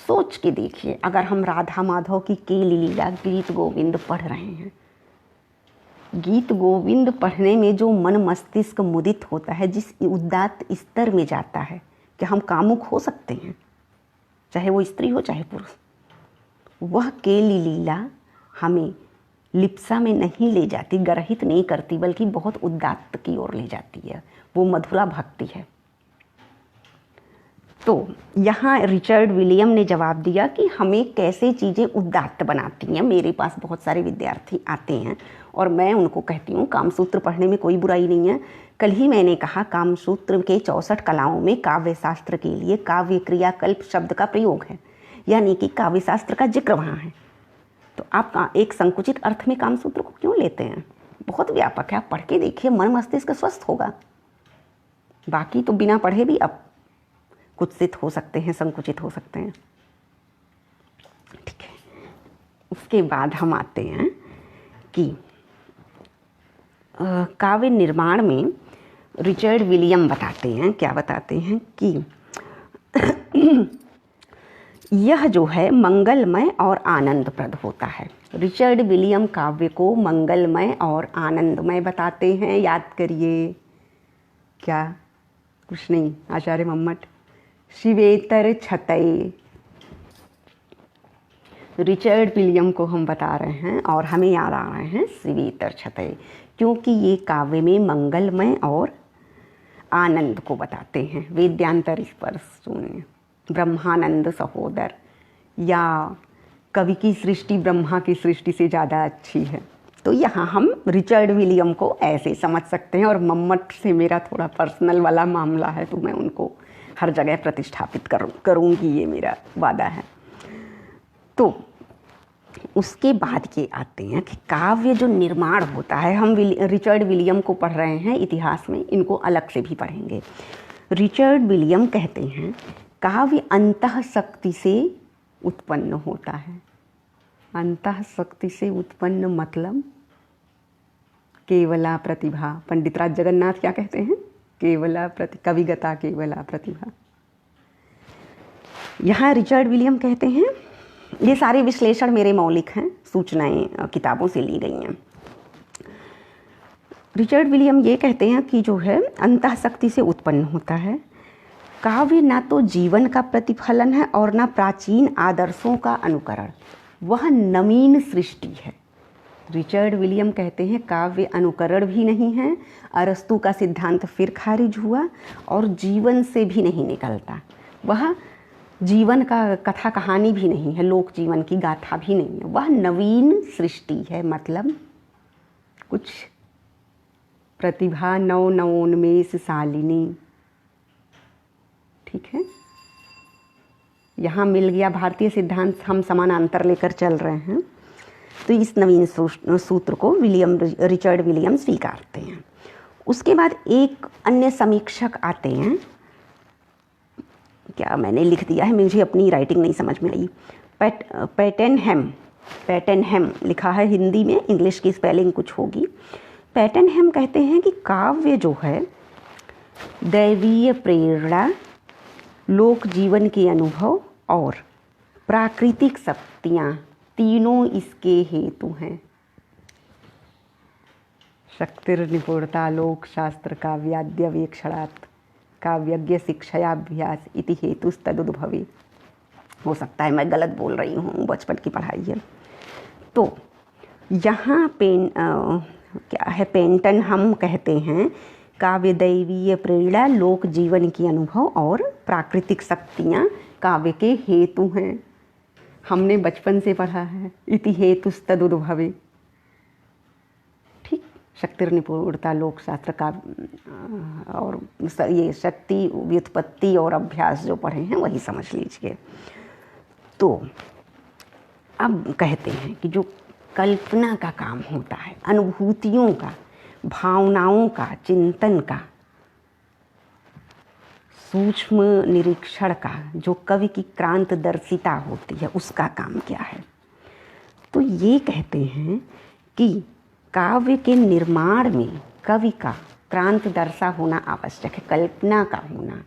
सोच के देखिए, अगर हम राधा माधव की केली लीला गीत गोविंद पढ़ रहे हैं, गीत गोविंद पढ़ने में जो मन मस्तिष्क मुदित होता है, जिस उदात्त स्तर में जाता है कि हम कामुक हो सकते हैं, चाहे वो स्त्री हो चाहे पुरुष, वह केली लीला हमें लिप्सा में नहीं ले जाती, ग्रहित नहीं करती, बल्कि बहुत उदात्त की ओर ले जाती है। वो मधुरा भक्ति है। तो यहाँ रिचर्ड विलियम ने जवाब दिया कि हमें कैसे चीज़ें उदात्त बनाती हैं। मेरे पास बहुत सारे विद्यार्थी आते हैं और मैं उनको कहती हूँ कामसूत्र पढ़ने में कोई बुराई नहीं है। कल ही मैंने कहा कामसूत्र के 64 कलाओं में काव्य शास्त्र के लिए काव्य क्रियाकल्प शब्द का प्रयोग है, यानी कि काव्य शास्त्र का जिक्र वहाँ है। तो आप एक संकुचित अर्थ में कामसूत्र को क्यों लेते हैं? बहुत व्यापक है, आप पढ़ के देखिए, मन मस्तिष्क स्वस्थ होगा। बाकी तो बिना पढ़े भी अब कुत्सित हो सकते हैं, संकुचित हो सकते हैं। ठीक है, उसके बाद हम आते हैं कि काव्य निर्माण में रिचर्ड विलियम बताते हैं, क्या बताते हैं कि यह जो है मंगलमय और आनंदप्रद होता है। रिचर्ड विलियम काव्य को मंगलमय और आनंदमय बताते हैं। याद करिए, क्या? कुछ नहीं, आचार्य मम्मट, शिवेतर छतये। रिचर्ड विलियम को हम बता रहे हैं और हमें याद आ रहे हैं शिवेतर छतये, क्योंकि ये काव्य में मंगलमय और आनंद को बताते हैं। वेद्यांतर स्पर्श सुनिए, ब्रह्मानंद सहोदर, या कवि की सृष्टि ब्रह्मा की सृष्टि से ज़्यादा अच्छी है। तो यहाँ हम रिचर्ड विलियम को ऐसे समझ सकते हैं। और मम्मट से मेरा थोड़ा पर्सनल वाला मामला है, तो मैं उनको हर जगह प्रतिष्ठापित करूँगी, ये मेरा वादा है। तो उसके बाद ये आते हैं कि काव्य जो निर्माण होता है, हम रिचर्ड विलियम को पढ़ रहे हैं इतिहास में, इनको अलग से भी पढ़ेंगे। रिचर्ड विलियम कहते हैं काव्य अंतःशक्ति से उत्पन्न होता है। अंतःशक्ति से उत्पन्न मतलब केवला प्रतिभा। पंडित राज जगन्नाथ क्या कहते हैं? कविगता केवला प्रतिभा। यहाँ रिचर्ड विलियम कहते हैं, ये सारे विश्लेषण मेरे मौलिक हैं, सूचनाएं किताबों से ली गई हैं। रिचर्ड विलियम ये कहते हैं कि जो है अंतःशक्ति से उत्पन्न होता है। काव्य ना तो जीवन का प्रतिफलन है और ना प्राचीन आदर्शों का अनुकरण, वह नवीन सृष्टि है। रिचर्ड विलियम कहते हैं काव्य अनुकरण भी नहीं है, अरस्तु का सिद्धांत फिर खारिज हुआ, और जीवन से भी नहीं निकलता। वह जीवन का कथा कहानी भी नहीं है, लोक जीवन की गाथा भी नहीं है, वह नवीन सृष्टि है। मतलब कुछ प्रतिभा नवोन्मेष शालिनी। ठीक है, यहाँ मिल गया भारतीय सिद्धांत, हम समानांतर लेकर चल रहे हैं। तो इस नवीन सूत्र को रिचर्ड विलियम स्वीकारते हैं। उसके बाद एक अन्य समीक्षक आते हैं, क्या मैंने लिख दिया है, मुझे अपनी राइटिंग नहीं समझ में आई। पैटनहैम लिखा है हिंदी में, इंग्लिश की स्पेलिंग कुछ होगी। पैटनहैम कहते हैं कि काव्य जो है दैवीय प्रेरणा, लोक जीवन के अनुभव और प्राकृतिक शक्तियाँ तीनों इसके हेतु हैं। शक्तिर्निपुणता लोक शास्त्र काव्याद्यवेक्षणात् काव्यज्ञ शिक्षाभ्यास इति हेतुस्तदुद्भवे। हो सकता है मैं गलत बोल रही हूँ, बचपन की पढ़ाई है। तो यहाँ क्या है, पेंटन हम कहते हैं काव्य दैवीय प्रेरणा, लोक जीवन की अनुभव और प्राकृतिक शक्तियाँ काव्य के हेतु हैं। हमने बचपन से पढ़ा है, इति हेतुस्तदुद्भवे। ठीक, शक्तिर्निपुणता लोक शास्त्र का और ये शक्ति व्युत्पत्ति और अभ्यास जो पढ़े हैं वही समझ लीजिए। तो अब कहते हैं कि जो कल्पना का काम होता है, अनुभूतियों का, भावनाओं का, चिंतन का, सूक्ष्म निरीक्षण का, जो कवि की क्रांतदर्शिता होती है, उसका काम क्या है। तो ये कहते हैं कि काव्य के निर्माण में कवि का क्रांतदर्शा होना आवश्यक है, कल्पना का होना,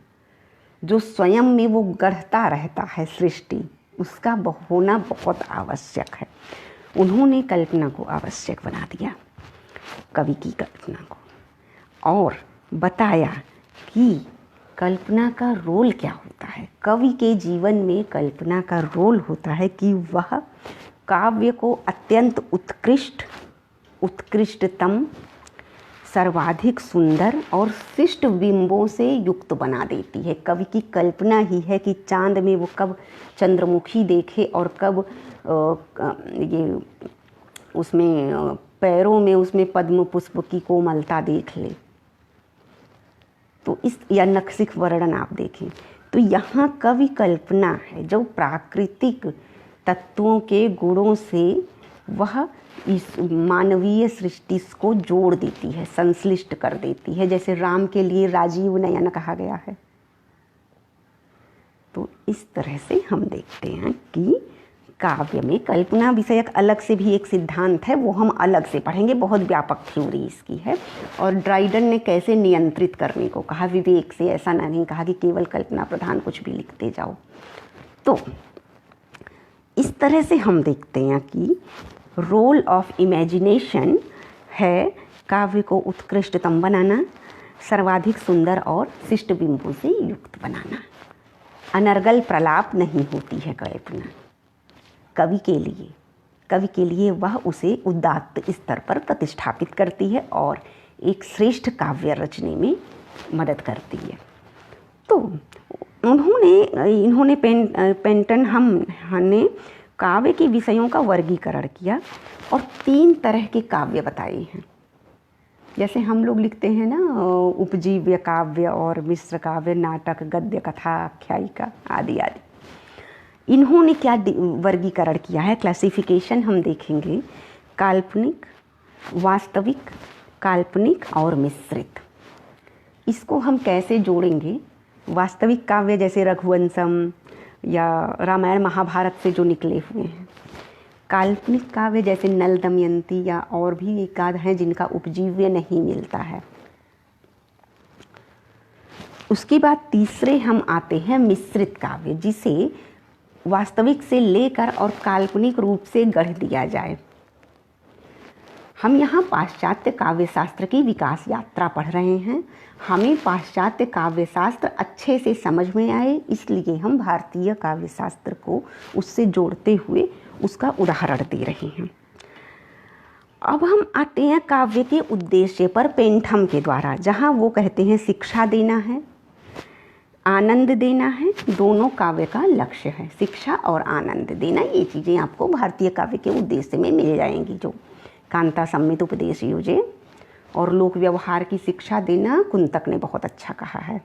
जो स्वयं में वो गढ़ता रहता है सृष्टि, उसका होना बहुत आवश्यक है। उन्होंने कल्पना को आवश्यक बना दिया, कवि की कल्पना को, और बताया कि कल्पना का रोल क्या होता है। कवि के जीवन में कल्पना का रोल होता है कि वह काव्य को अत्यंत उत्कृष्टतम, सर्वाधिक सुंदर और शिष्ट बिंबों से युक्त बना देती है। कवि की कल्पना ही है कि चांद में वो कब चंद्रमुखी देखे और कब ये उसमें पैरों में उसमें पद्म पुष्प की कोमलता देख ले। तो इस या नक्सिक वर्णन आप देखें, तो यहाँ कवि कल्पना है जो प्राकृतिक तत्वों के गुणों से वह इस मानवीय सृष्टि को जोड़ देती है, संश्लिष्ट कर देती है। जैसे राम के लिए राजीव नयन कहा गया है। तो इस तरह से हम देखते हैं कि काव्य में कल्पना विषयक अलग से भी एक सिद्धांत है, वो हम अलग से पढ़ेंगे, बहुत व्यापक थ्योरी इसकी है। और ड्राइडन ने कैसे नियंत्रित करने को कहा, विवेक से, ऐसा नहीं कहा कि केवल कल्पना प्रधान कुछ भी लिखते जाओ। तो इस तरह से हम देखते हैं कि रोल ऑफ इमेजिनेशन है काव्य को उत्कृष्टतम बनाना, सर्वाधिक सुंदर और शिष्ट बिंबों से युक्त बनाना। अनर्गल प्रलाप नहीं होती है कल्पना कवि के लिए वह उसे उदात्त स्तर पर प्रतिष्ठापित करती है और एक श्रेष्ठ काव्य रचने में मदद करती है। तो इन्होंने पेंटन हमने काव्य के विषयों का वर्गीकरण किया और 3 तरह के काव्य बताए हैं। जैसे हम लोग लिखते हैं ना, उपजीव्य काव्य और मिश्र काव्य, नाटक, गद्य, कथा, आख्यायिका आदि आदि। इन्होंने क्या वर्गीकरण किया है, क्लासिफिकेशन हम देखेंगे, काल्पनिक, वास्तविक, काल्पनिक और मिश्रित। इसको हम कैसे जोड़ेंगे? वास्तविक काव्य जैसे रघुवंशम या रामायण महाभारत से जो निकले हुए हैं, काल्पनिक काव्य जैसे नल दमयंती या और भी एकाध हैं जिनका उपजीव्य नहीं मिलता है। उसके बाद तीसरे हम आते हैं मिश्रित काव्य, जिसे वास्तविक से लेकर और काल्पनिक रूप से गढ़ दिया जाए। हम यहाँ पाश्चात्य काव्य शास्त्र की विकास यात्रा पढ़ रहे हैं। हमें पाश्चात्य काव्य शास्त्र अच्छे से समझ में आए, इसलिए हम भारतीय काव्य शास्त्र को उससे जोड़ते हुए उसका उदाहरण दे रहे हैं। अब हम आते हैं काव्य के उद्देश्य पर पेंटहम के द्वारा, जहाँ वो कहते हैं शिक्षा देना है, आनंद देना है, दोनों काव्य का लक्ष्य है। शिक्षा और आनंद देना, ये चीज़ें आपको भारतीय काव्य के उद्देश्य में मिल जाएंगी, जो कांता सम्मित उपदेश योजे और लोक व्यवहार की शिक्षा देना कुंतक ने बहुत अच्छा कहा है।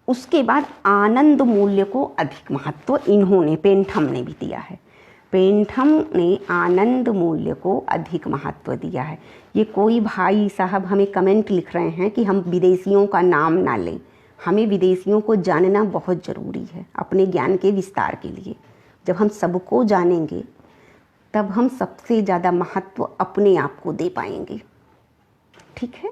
उसके बाद आनंद मूल्य को अधिक महत्व इन्होंने, पेंटहम ने भी दिया है। पेंटम ने आनंद मूल्य को अधिक महत्व दिया है। ये कोई भाई साहब हमें कमेंट लिख रहे हैं कि हम विदेशियों का नाम ना लें। हमें विदेशियों को जानना बहुत ज़रूरी है अपने ज्ञान के विस्तार के लिए। जब हम सबको जानेंगे तब हम सबसे ज़्यादा महत्व अपने आप को दे पाएंगे। ठीक है।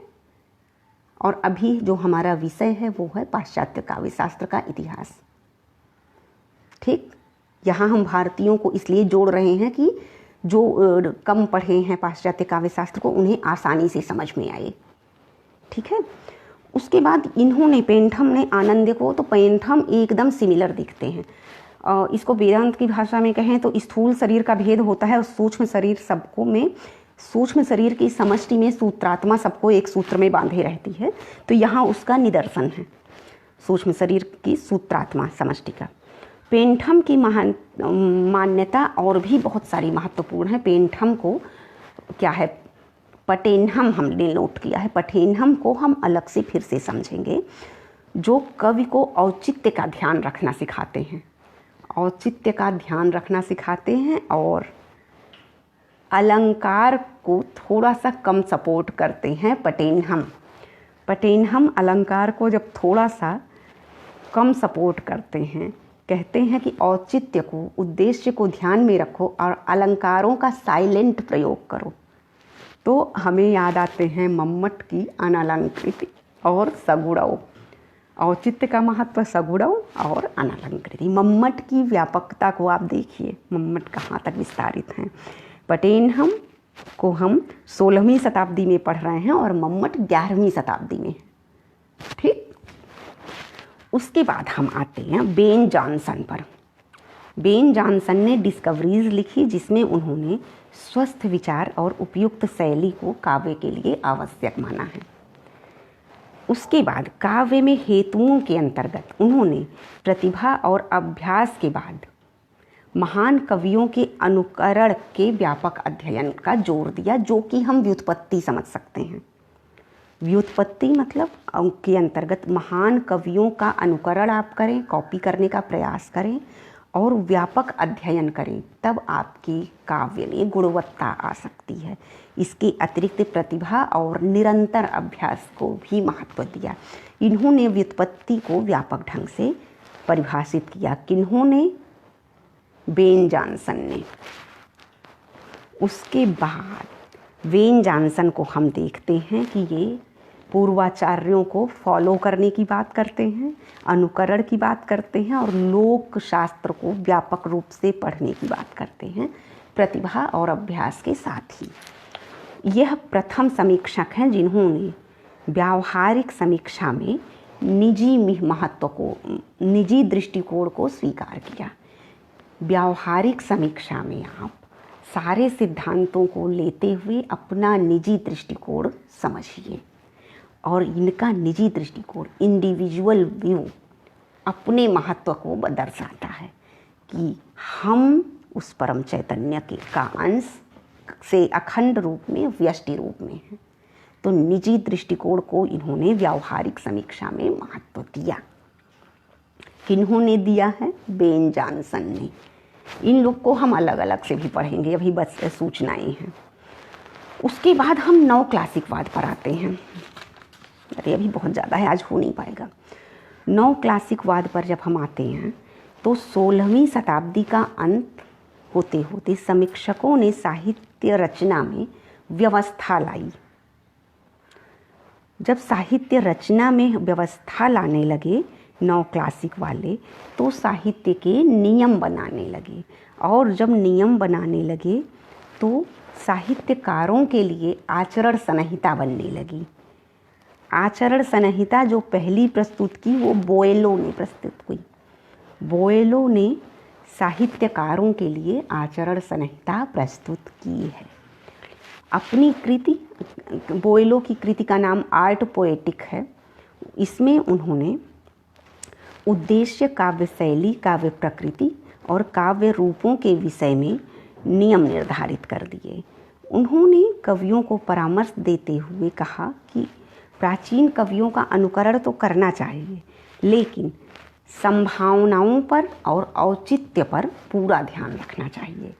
और अभी जो हमारा विषय है वो है पाश्चात्य काव्य शास्त्र का इतिहास। ठीक। यहाँ हम भारतीयों को इसलिए जोड़ रहे हैं कि जो कम पढ़े हैं पाश्चात्य काव्य शास्त्र को उन्हें आसानी से समझ में आए। ठीक है। उसके बाद इन्होंने पेंटम ने आनंद को, तो पेंटम एकदम सिमिलर दिखते हैं। इसको वेदांत की भाषा में कहें तो स्थूल शरीर का भेद होता है और सूक्ष्म शरीर सबको में, सूक्ष्म शरीर की समष्टि में सूत्रात्मा सबको एक सूत्र में बांधे रहती है। तो यहाँ उसका निदर्शन है सूक्ष्म शरीर की सूत्रात्मा समष्टि का। पेंटम की मान्यता और भी बहुत सारी महत्वपूर्ण है। पेंटम को क्या है, पटेनहम हमने नोट किया है। पटेनहम को हम अलग से फिर से समझेंगे, जो कवि को औचित्य का ध्यान रखना सिखाते हैं। औचित्य का ध्यान रखना सिखाते हैं और अलंकार को थोड़ा सा कम सपोर्ट करते हैं। पटेनहम अलंकार को जब थोड़ा सा कम सपोर्ट करते हैं, कहते हैं कि औचित्य को, उद्देश्य को ध्यान में रखो और अलंकारों का साइलेंट प्रयोग करो। तो हमें याद आते हैं मम्मट की अनलंकृति और सगुणव। औचित्य का महत्व सगुणव और अनलंकृति। मम्मट की व्यापकता को आप देखिए, मम्मट कहाँ तक विस्तारित हैं। पटेनहम को हम 16वीं शताब्दी में पढ़ रहे हैं और मम्मट 11वीं शताब्दी में। ठीक। उसके बाद हम आते हैं बेन जॉनसन पर। बेन जॉनसन ने डिस्कवरीज लिखी जिसमें उन्होंने स्वस्थ विचार और उपयुक्त शैली को काव्य के लिए आवश्यक माना है। उसके बाद काव्य में हेतुओं के अंतर्गत उन्होंने प्रतिभा और अभ्यास के बाद महान कवियों के अनुकरण के व्यापक अध्ययन का जोर दिया, जो कि हम व्युत्पत्ति समझ सकते हैं। व्युत्पत्ति मतलब के अंतर्गत महान कवियों का अनुकरण आप करें, कॉपी करने का प्रयास करें और व्यापक अध्ययन करें, तब आपकी काव्य में गुणवत्ता आ सकती है। इसके अतिरिक्त प्रतिभा और निरंतर अभ्यास को भी महत्व दिया। इन्होंने व्युत्पत्ति को व्यापक ढंग से परिभाषित किया। किन्होंने? बेन जॉनसन ने। उसके बाद बेन जॉनसन को हम देखते हैं कि ये पूर्वाचार्यों को फॉलो करने की बात करते हैं, अनुकरण की बात करते हैं और लोक शास्त्र को व्यापक रूप से पढ़ने की बात करते हैं, प्रतिभा और अभ्यास के साथ ही। यह प्रथम समीक्षक हैं जिन्होंने व्यावहारिक समीक्षा में निजी महत्व को, निजी दृष्टिकोण को स्वीकार किया। व्यावहारिक समीक्षा में आप सारे सिद्धांतों को लेते हुए अपना निजी दृष्टिकोण समझिए और इनका निजी दृष्टिकोण, इंडिविजुअल व्यू, अपने महत्व को दर्शाता है कि हम उस परम चैतन्य के का अंश से अखंड रूप में, व्यष्टि रूप में है। तो निजी दृष्टिकोण को इन्होंने व्यावहारिक समीक्षा में महत्व दिया। किन्होंने दिया है? बेन जॉनसन ने। इन लोग को हम अलग अलग से भी पढ़ेंगे, अभी बस सूचनाएं हैं। उसके बाद हम नव क्लासिकवाद पर आते हैं। अरे अभी बहुत ज़्यादा है, आज हो नहीं पाएगा। नव क्लासिकवाद पर जब हम आते हैं तो 16वीं शताब्दी का अंत होते होते समीक्षकों ने साहित्य रचना में व्यवस्था लाई। जब साहित्य रचना में व्यवस्था लाने लगे नव क्लासिक वाले, तो साहित्य के नियम बनाने लगे और जब नियम बनाने लगे तो साहित्यकारों के लिए आचरण संहिता बनने लगी। आचरण संहिता जो पहली प्रस्तुत की वो बोयलो ने प्रस्तुत की। बोयलो ने साहित्यकारों के लिए आचरण संहिता प्रस्तुत की है। अपनी कृति, बोयलो की कृति का नाम आर्ट पोएटिक है। इसमें उन्होंने उद्देश्य, काव्य शैली, काव्य प्रकृति और काव्य रूपों के विषय में नियम निर्धारित कर दिए। उन्होंने कवियों को परामर्श देते हुए कहा कि प्राचीन कवियों का अनुकरण तो करना चाहिए, लेकिन संभावनाओं पर और औचित्य पर पूरा ध्यान रखना चाहिए।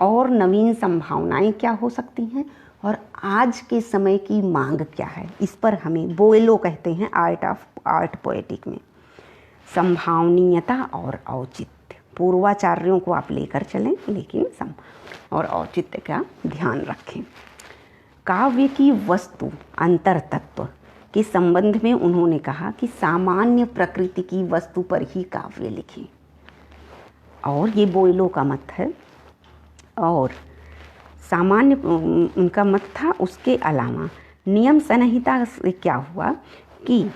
और नवीन संभावनाएं क्या हो सकती हैं और आज के समय की मांग क्या है, इस पर हमें बोएलो कहते हैं आर्ट पोएटिक में। संभावनीयता और औचित्य, पूर्वाचार्यों को आप लेकर चलें लेकिन और औचित्य का ध्यान रखें। काव्य की वस्तु अंतर तत्व के संबंध में उन्होंने कहा कि सामान्य प्रकृति की वस्तु पर ही काव्य लिखें, और ये बोएलो का मत है। और सामान्य उनका मत था। उसके अलावा नियम संहिता से क्या हुआ कि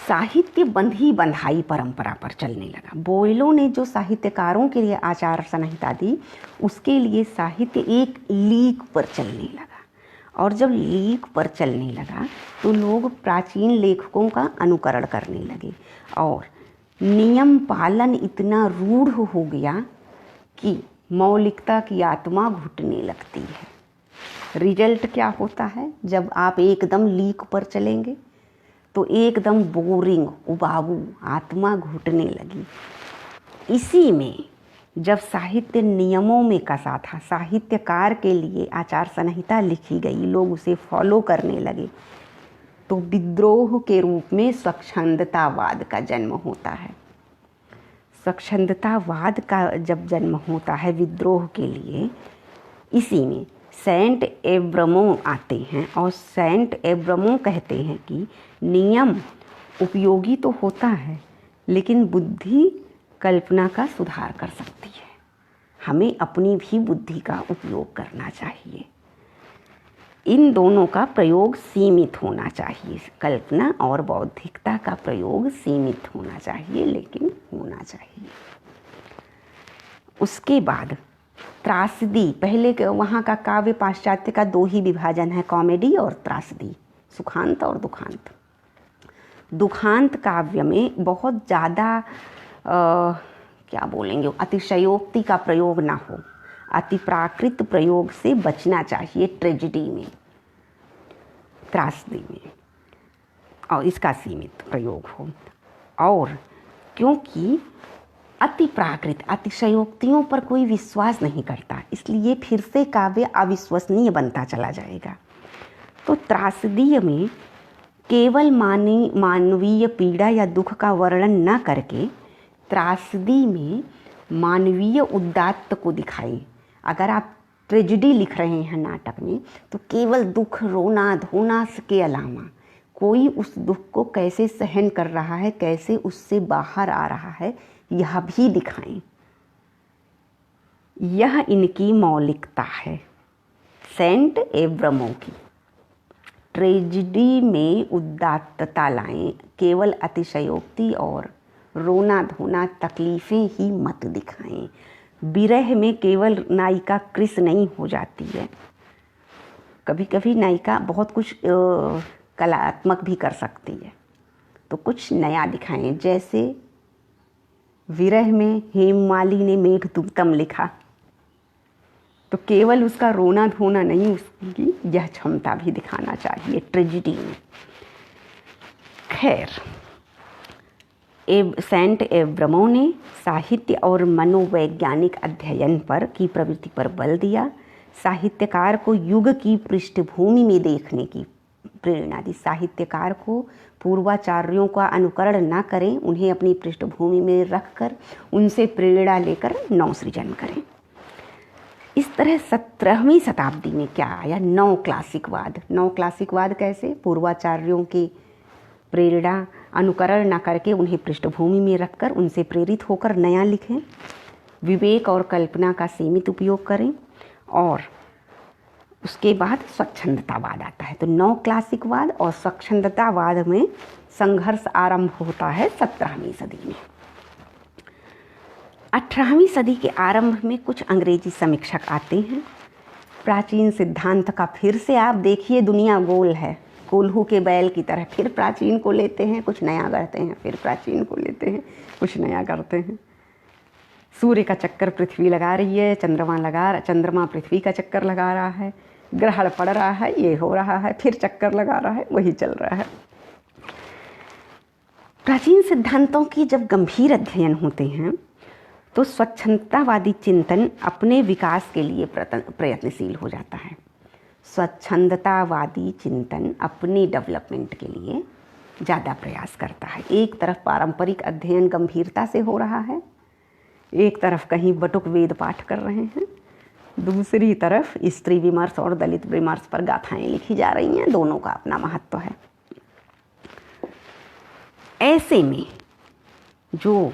साहित्य बंधी बंधाई परंपरा पर चलने लगा। बोएलो ने जो साहित्यकारों के लिए आचार संहिता दी, उसके लिए साहित्य एक लीक पर चलने लगा, और जब लीक पर चलने लगा तो लोग प्राचीन लेखकों का अनुकरण करने लगे और नियम पालन इतना रूढ़ हो गया कि मौलिकता की आत्मा घुटने लगती है। रिजल्ट क्या होता है, जब आप एकदम लीक पर चलेंगे तो एकदम बोरिंग, उबाऊ, आत्मा घुटने लगी। इसी में जब साहित्य नियमों में कसा था, साहित्यकार के लिए आचार संहिता लिखी गई, लोग उसे फॉलो करने लगे, तो विद्रोह के रूप में स्वच्छंदतावाद का जन्म होता है। स्वच्छंदतावाद का जब जन्म होता है विद्रोह के लिए, इसी में सेंट एब्रमो आते हैं, और सेंट एब्रमो कहते हैं कि नियम उपयोगी तो होता है लेकिन बुद्धि कल्पना का सुधार कर सकती है। हमें अपनी भी बुद्धि का उपयोग करना चाहिए। इन दोनों का प्रयोग सीमित होना चाहिए। कल्पना और बौद्धिकता का प्रयोग सीमित होना चाहिए, लेकिन होना चाहिए। उसके बाद त्रासदी, पहले के वहाँ का काव्य पाश्चात्य का दो ही विभाजन है, कॉमेडी और त्रासदी, सुखांत और दुखांत। दुखांत काव्य में बहुत ज़्यादा क्या बोलेंगे, अतिशयोक्ति का प्रयोग ना हो, अति प्राकृत प्रयोग से बचना चाहिए ट्रेजेडी में, त्रासदी में, और इसका सीमित प्रयोग हो। और क्योंकि अति प्राकृत, अतिशयोक्तियों पर कोई विश्वास नहीं करता, इसलिए फिर से काव्य अविश्वसनीय बनता चला जाएगा। तो त्रासदी में केवल मानवीय पीड़ा या दुख का वर्णन न करके त्रासदी में मानवीय उदात्त को दिखाएं। अगर आप ट्रेजेडी लिख रहे हैं नाटक में, तो केवल दुख, रोना धोना के अलावा कोई उस दुख को कैसे सहन कर रहा है, कैसे उससे बाहर आ रहा है, यह भी दिखाएं। यह इनकी मौलिकता है, सेंट एब्रमो की। ट्रेजेडी में उदात्तता लाएं, केवल अतिशयोक्ति और रोना धोना, तकलीफ़ें ही मत दिखाएं। विरह में केवल नायिका कृष नहीं हो जाती है, कभी कभी नायिका बहुत कुछ कलात्मक भी कर सकती है, तो कुछ नया दिखाएं। जैसे विरह में हेममाली ने मेघदूतम लिखा, तो केवल उसका रोना धोना नहीं, उसकी यह क्षमता भी दिखाना चाहिए ट्रेजेडी में। खैर, सेंट एब्रमो ने साहित्य और मनोवैज्ञानिक अध्ययन पर की प्रवृत्ति पर बल दिया। साहित्यकार को युग की पृष्ठभूमि में देखने की प्रेरणा दी। साहित्यकार को पूर्वाचार्यों का अनुकरण न करें, उन्हें अपनी पृष्ठभूमि में रखकर उनसे प्रेरणा लेकर नवसृजन करें। इस तरह 17वीं शताब्दी में क्या आया, नव क्लासिकवाद। नव क्लासिकवाद कैसे, पूर्वाचार्यों की प्रेरणा अनुकरण न करके उन्हें पृष्ठभूमि में रखकर उनसे प्रेरित होकर नया लिखें, विवेक और कल्पना का सीमित उपयोग करें। और उसके बाद स्वच्छंदतावाद आता है। तो नव क्लासिकवाद और स्वच्छंदतावाद में संघर्ष आरंभ होता है 17वीं सदी में। 18वीं सदी के आरंभ में कुछ अंग्रेजी समीक्षक आते हैं। प्राचीन सिद्धांत का फिर से आप देखिए, दुनिया गोल है, कोल्हू के बैल की तरह, फिर प्राचीन को लेते हैं, कुछ नया करते हैं, फिर प्राचीन को लेते हैं, कुछ नया करते हैं। सूर्य का चक्कर पृथ्वी लगा रही है, चंद्रमा पृथ्वी का चक्कर लगा रहा है, ग्रहण पड़ रहा है, ये हो रहा है, फिर चक्कर लगा रहा है, वही चल रहा है। प्राचीन सिद्धांतों की जब गंभीर अध्ययन होते हैं तो स्वच्छंदतावादी चिंतन अपने विकास के लिए प्रयत्नशील हो जाता है। स्वच्छंदतावादी चिंतन अपनी डेवलपमेंट के लिए ज़्यादा प्रयास करता है। एक तरफ पारंपरिक अध्ययन गंभीरता से हो रहा है, एक तरफ कहीं बटुक वेद पाठ कर रहे हैं, दूसरी तरफ स्त्री विमर्श और दलित विमर्श पर गाथाएं लिखी जा रही हैं। दोनों का अपना महत्व है। ऐसे में जो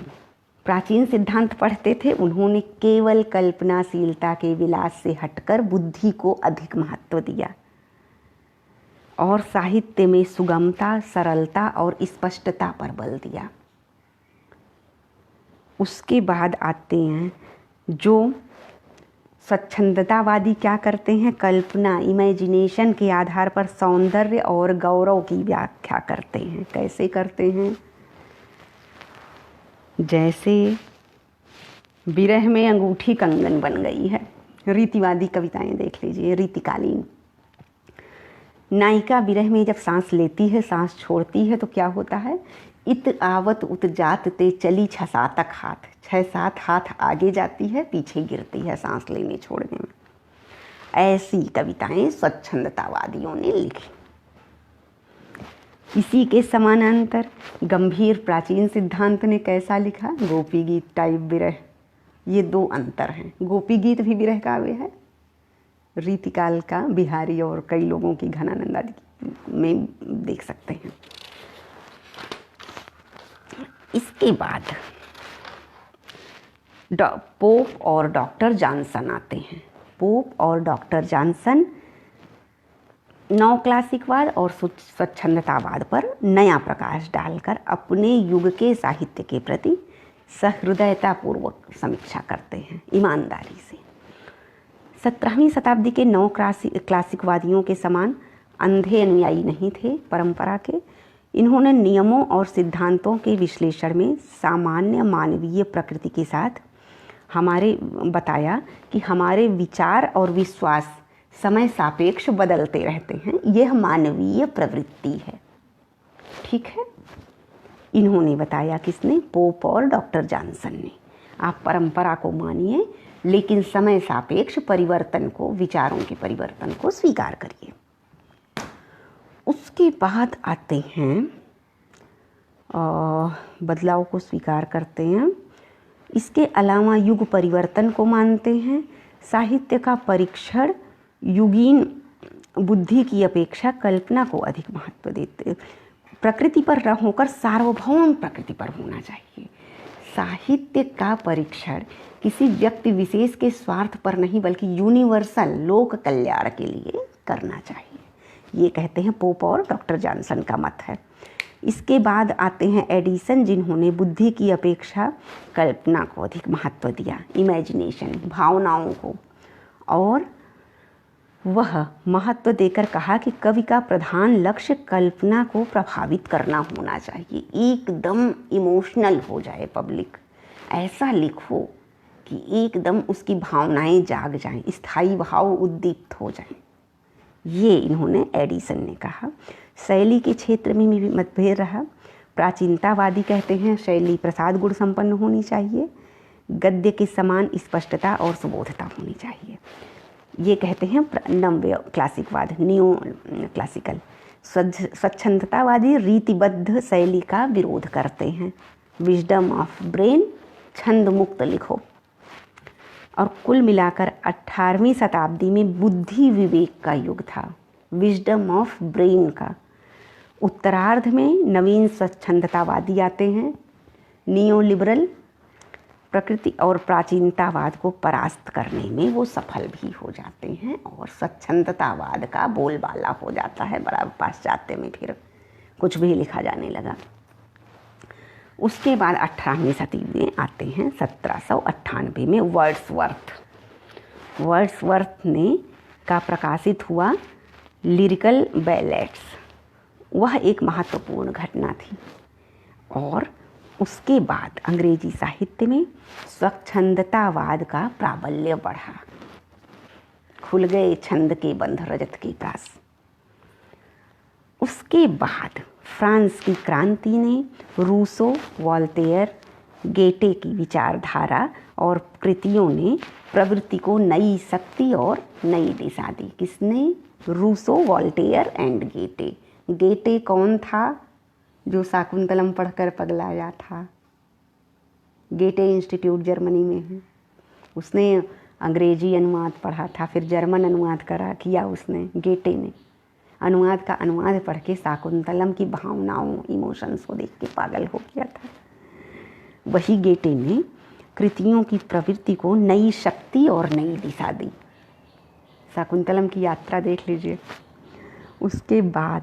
प्राचीन सिद्धांत पढ़ते थे उन्होंने केवल कल्पनाशीलता के विलास से हटकर बुद्धि को अधिक महत्व दिया और साहित्य में सुगमता, सरलता और स्पष्टता पर बल दिया। उसके बाद आते हैं जो स्वच्छंदतावादी क्या करते हैं, कल्पना, इमेजिनेशन के आधार पर सौंदर्य और गौरव की व्याख्या करते हैं। कैसे करते हैं? जैसे विरह में अंगूठी कंगन बन गई है। रीतिवादी कविताएं देख लीजिए, रीतिकालीन। नायिका विरह में जब सांस लेती है, सांस छोड़ती है तो क्या होता है, इत आवत उत जात ते चली 6-7 हाथ, 6-7 हाथ आगे जाती है, पीछे गिरती है सांस लेने छोड़ने में। ऐसी कविताएं स्वच्छंदतावादियों ने लिखी। इसी के समानांतर गंभीर प्राचीन सिद्धांत ने कैसा लिखा, गोपी गीत टाइप विरह। ये दो अंतर हैं। गोपी गीत भी विरह काव्य है, रीतिकाल का बिहारी और कई लोगों की घनानंद आदि में देख सकते हैं। इसके बाद पोप और डॉक्टर जॉनसन आते हैं। पोप और डॉक्टर जॉनसन नव क्लासिकवाद और स्वच्छंदतावाद पर नया प्रकाश डालकर अपने युग के साहित्य के प्रति सहृदयतापूर्वक समीक्षा करते हैं, ईमानदारी से। 17वीं शताब्दी के नव क्लासिकवादियों के समान अंधे अनुयायी नहीं थे परंपरा के। इन्होंने नियमों और सिद्धांतों के विश्लेषण में सामान्य मानवीय प्रकृति के साथ हमारे बताया कि हमारे विचार और विश्वास समय सापेक्ष बदलते रहते हैं, यह मानवीय प्रवृत्ति है। ठीक है, इन्होंने बताया किसने, पोप और डॉक्टर जॉनसन ने। आप परंपरा को मानिए लेकिन समय सापेक्ष परिवर्तन को, विचारों के परिवर्तन को स्वीकार करिए। उसके बाद आते हैं बदलाव को स्वीकार करते हैं। इसके अलावा युग परिवर्तन को मानते हैं। साहित्य का परीक्षण युगीन बुद्धि की अपेक्षा कल्पना को अधिक महत्व देते, प्रकृति पर न होकर सार्वभौम प्रकृति पर होना चाहिए। साहित्य का परीक्षण किसी व्यक्ति विशेष के स्वार्थ पर नहीं बल्कि यूनिवर्सल लोक कल्याण के लिए करना चाहिए। ये कहते हैं पोप और डॉक्टर जॉनसन का मत है। इसके बाद आते हैं एडिसन, जिन्होंने बुद्धि की अपेक्षा कल्पना को अधिक महत्व दिया, इमेजिनेशन, भावनाओं को, और वह महत्व देकर कहा कि कवि का प्रधान लक्ष्य कल्पना को प्रभावित करना होना चाहिए। एकदम इमोशनल हो जाए पब्लिक, ऐसा लिखो कि एकदम उसकी भावनाएं जाग जाएं, स्थायी भाव उद्दीप्त हो जाएं। ये इन्होंने एडिसन ने कहा। शैली के क्षेत्र में भी मतभेद रहा। प्राचीनतावादी कहते हैं शैली प्रसाद गुण संपन्न होनी चाहिए, गद्य के समान स्पष्टता और सुबोधता होनी चाहिए। ये कहते हैं नव्य क्लासिकवाद, नियो क्लासिकल। स्वच्छंदतावादी रीतिबद्ध शैली का विरोध करते हैं, विजडम ऑफ ब्रेन, छंद मुक्त लिखो। और कुल मिलाकर 18वीं शताब्दी में बुद्धि विवेक का युग था, विजडम ऑफ ब्रेन का। उत्तरार्ध में नवीन स्वच्छंदतावादी आते हैं, नियो लिबरल। प्रकृति और प्राचीनतावाद को परास्त करने में वो सफल भी हो जाते हैं और स्वच्छंदतावाद का बोलबाला हो जाता है। बड़ा पाश्चात्य में फिर कुछ भी लिखा जाने लगा। उसके बाद 18वीं शताब्दी में आते हैं 1798 में वर्ड्सवर्थ ने का प्रकाशित हुआ लिरिकल बैलेट्स। वह एक महत्वपूर्ण घटना थी। और उसके बाद अंग्रेजी साहित्य में स्वच्छंदतावाद का प्राबल्य बढ़ा, खुल गए छंद के बंध रजत के पास। उसके बाद फ्रांस की क्रांति ने रूसो, वॉल्टेयर, गेटे की विचारधारा और कृतियों ने प्रवृत्ति को नई शक्ति और नई दिशा दी। किसने? रूसो, वॉल्टेयर एंड गेटे। गेटे कौन था जो शाकुंतलम पढ़कर पगलाया था? गेटे इंस्टीट्यूट जर्मनी में है। उसने अंग्रेजी अनुवाद पढ़ा था, फिर जर्मन अनुवाद किया उसने, गेटे ने। अनुवाद का अनुवाद पढ़ के शाकुंतलम की भावनाओं, इमोशंस को देख के पागल हो गया था। वही गेटे ने कृतियों की प्रवृत्ति को नई शक्ति और नई दिशा दी। शाकुंतलम की यात्रा देख लीजिए। उसके बाद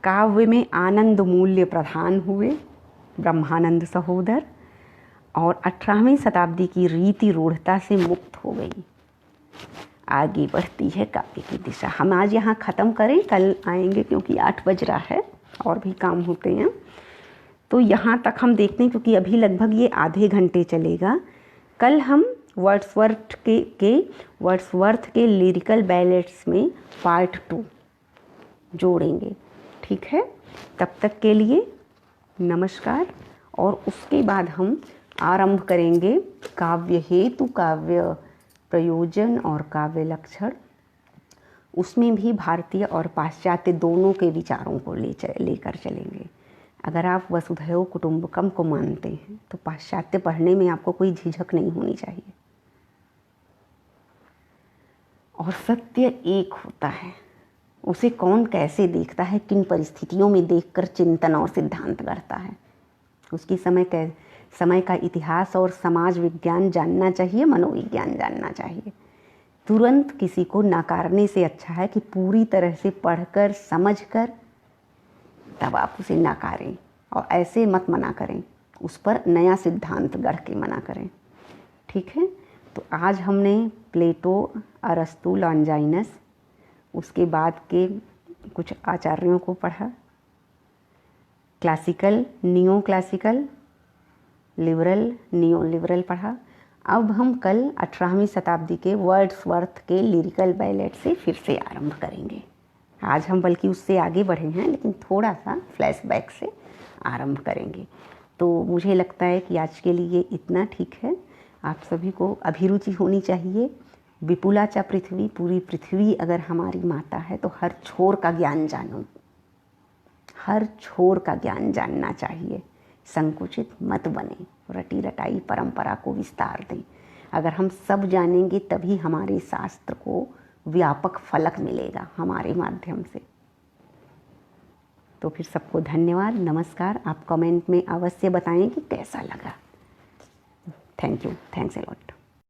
काव्य में आनंद मूल्य प्रधान हुए, ब्रह्मानंद सहोदर, और 18वीं शताब्दी की रीति रूढ़ता से मुक्त हो गई। आगे बढ़ती है काव्य की दिशा। हम आज यहाँ ख़त्म करें, कल आएंगे क्योंकि 8 बज रहा है और भी काम होते हैं। तो यहाँ तक हम देखते हैं क्योंकि अभी लगभग ये आधे घंटे चलेगा। कल हम वर्ड्सवर्थ के लिरिकल बैलेट्स में पार्ट 2 जोड़ेंगे। ठीक है, तब तक के लिए नमस्कार। और उसके बाद हम आरंभ करेंगे काव्य हेतु, काव्य प्रयोजन और काव्य लक्षण। उसमें भी भारतीय और पाश्चात्य दोनों के विचारों को लेकर चलेंगे। अगर आप वसुधैव कुटुंबकम को मानते हैं तो पाश्चात्य पढ़ने में आपको कोई झिझक नहीं होनी चाहिए। और सत्य एक होता है, उसे कौन कैसे देखता है, किन परिस्थितियों में देखकर चिंतन और सिद्धांत गढ़ता है, उसकी समय का इतिहास और समाज विज्ञान जानना चाहिए, मनोविज्ञान जानना चाहिए। तुरंत किसी को नकारने से अच्छा है कि पूरी तरह से पढ़कर समझकर तब आप उसे नकारें, और ऐसे मत मना करें, उस पर नया सिद्धांत गढ़ के मना करें। ठीक है, तो आज हमने प्लेटो, अरस्तु, लॉन्जाइनस, उसके बाद के कुछ आचार्यों को पढ़ा, classical, neo classical, liberal, neo liberal पढ़ा। अब हम कल 18वीं शताब्दी के वर्ड्सवर्थ के लिरिकल बैलेट से फिर से आरंभ करेंगे। आज हम बल्कि उससे आगे बढ़े हैं, लेकिन थोड़ा सा फ्लैशबैक से आरंभ करेंगे। तो मुझे लगता है कि आज के लिए इतना ठीक है। आप सभी को अभिरुचि होनी चाहिए। विपुला च पृथ्वी, पूरी पृथ्वी अगर हमारी माता है तो हर छोर का ज्ञान जानो, हर छोर का ज्ञान जानना चाहिए। संकुचित मत बने, रटी रटाई परंपरा को विस्तार दें। अगर हम सब जानेंगे तभी हमारे शास्त्र को व्यापक फलक मिलेगा हमारे माध्यम से। तो फिर सबको धन्यवाद, नमस्कार। आप कमेंट में अवश्य बताएं कि कैसा लगा। Thank you, thanks a lot.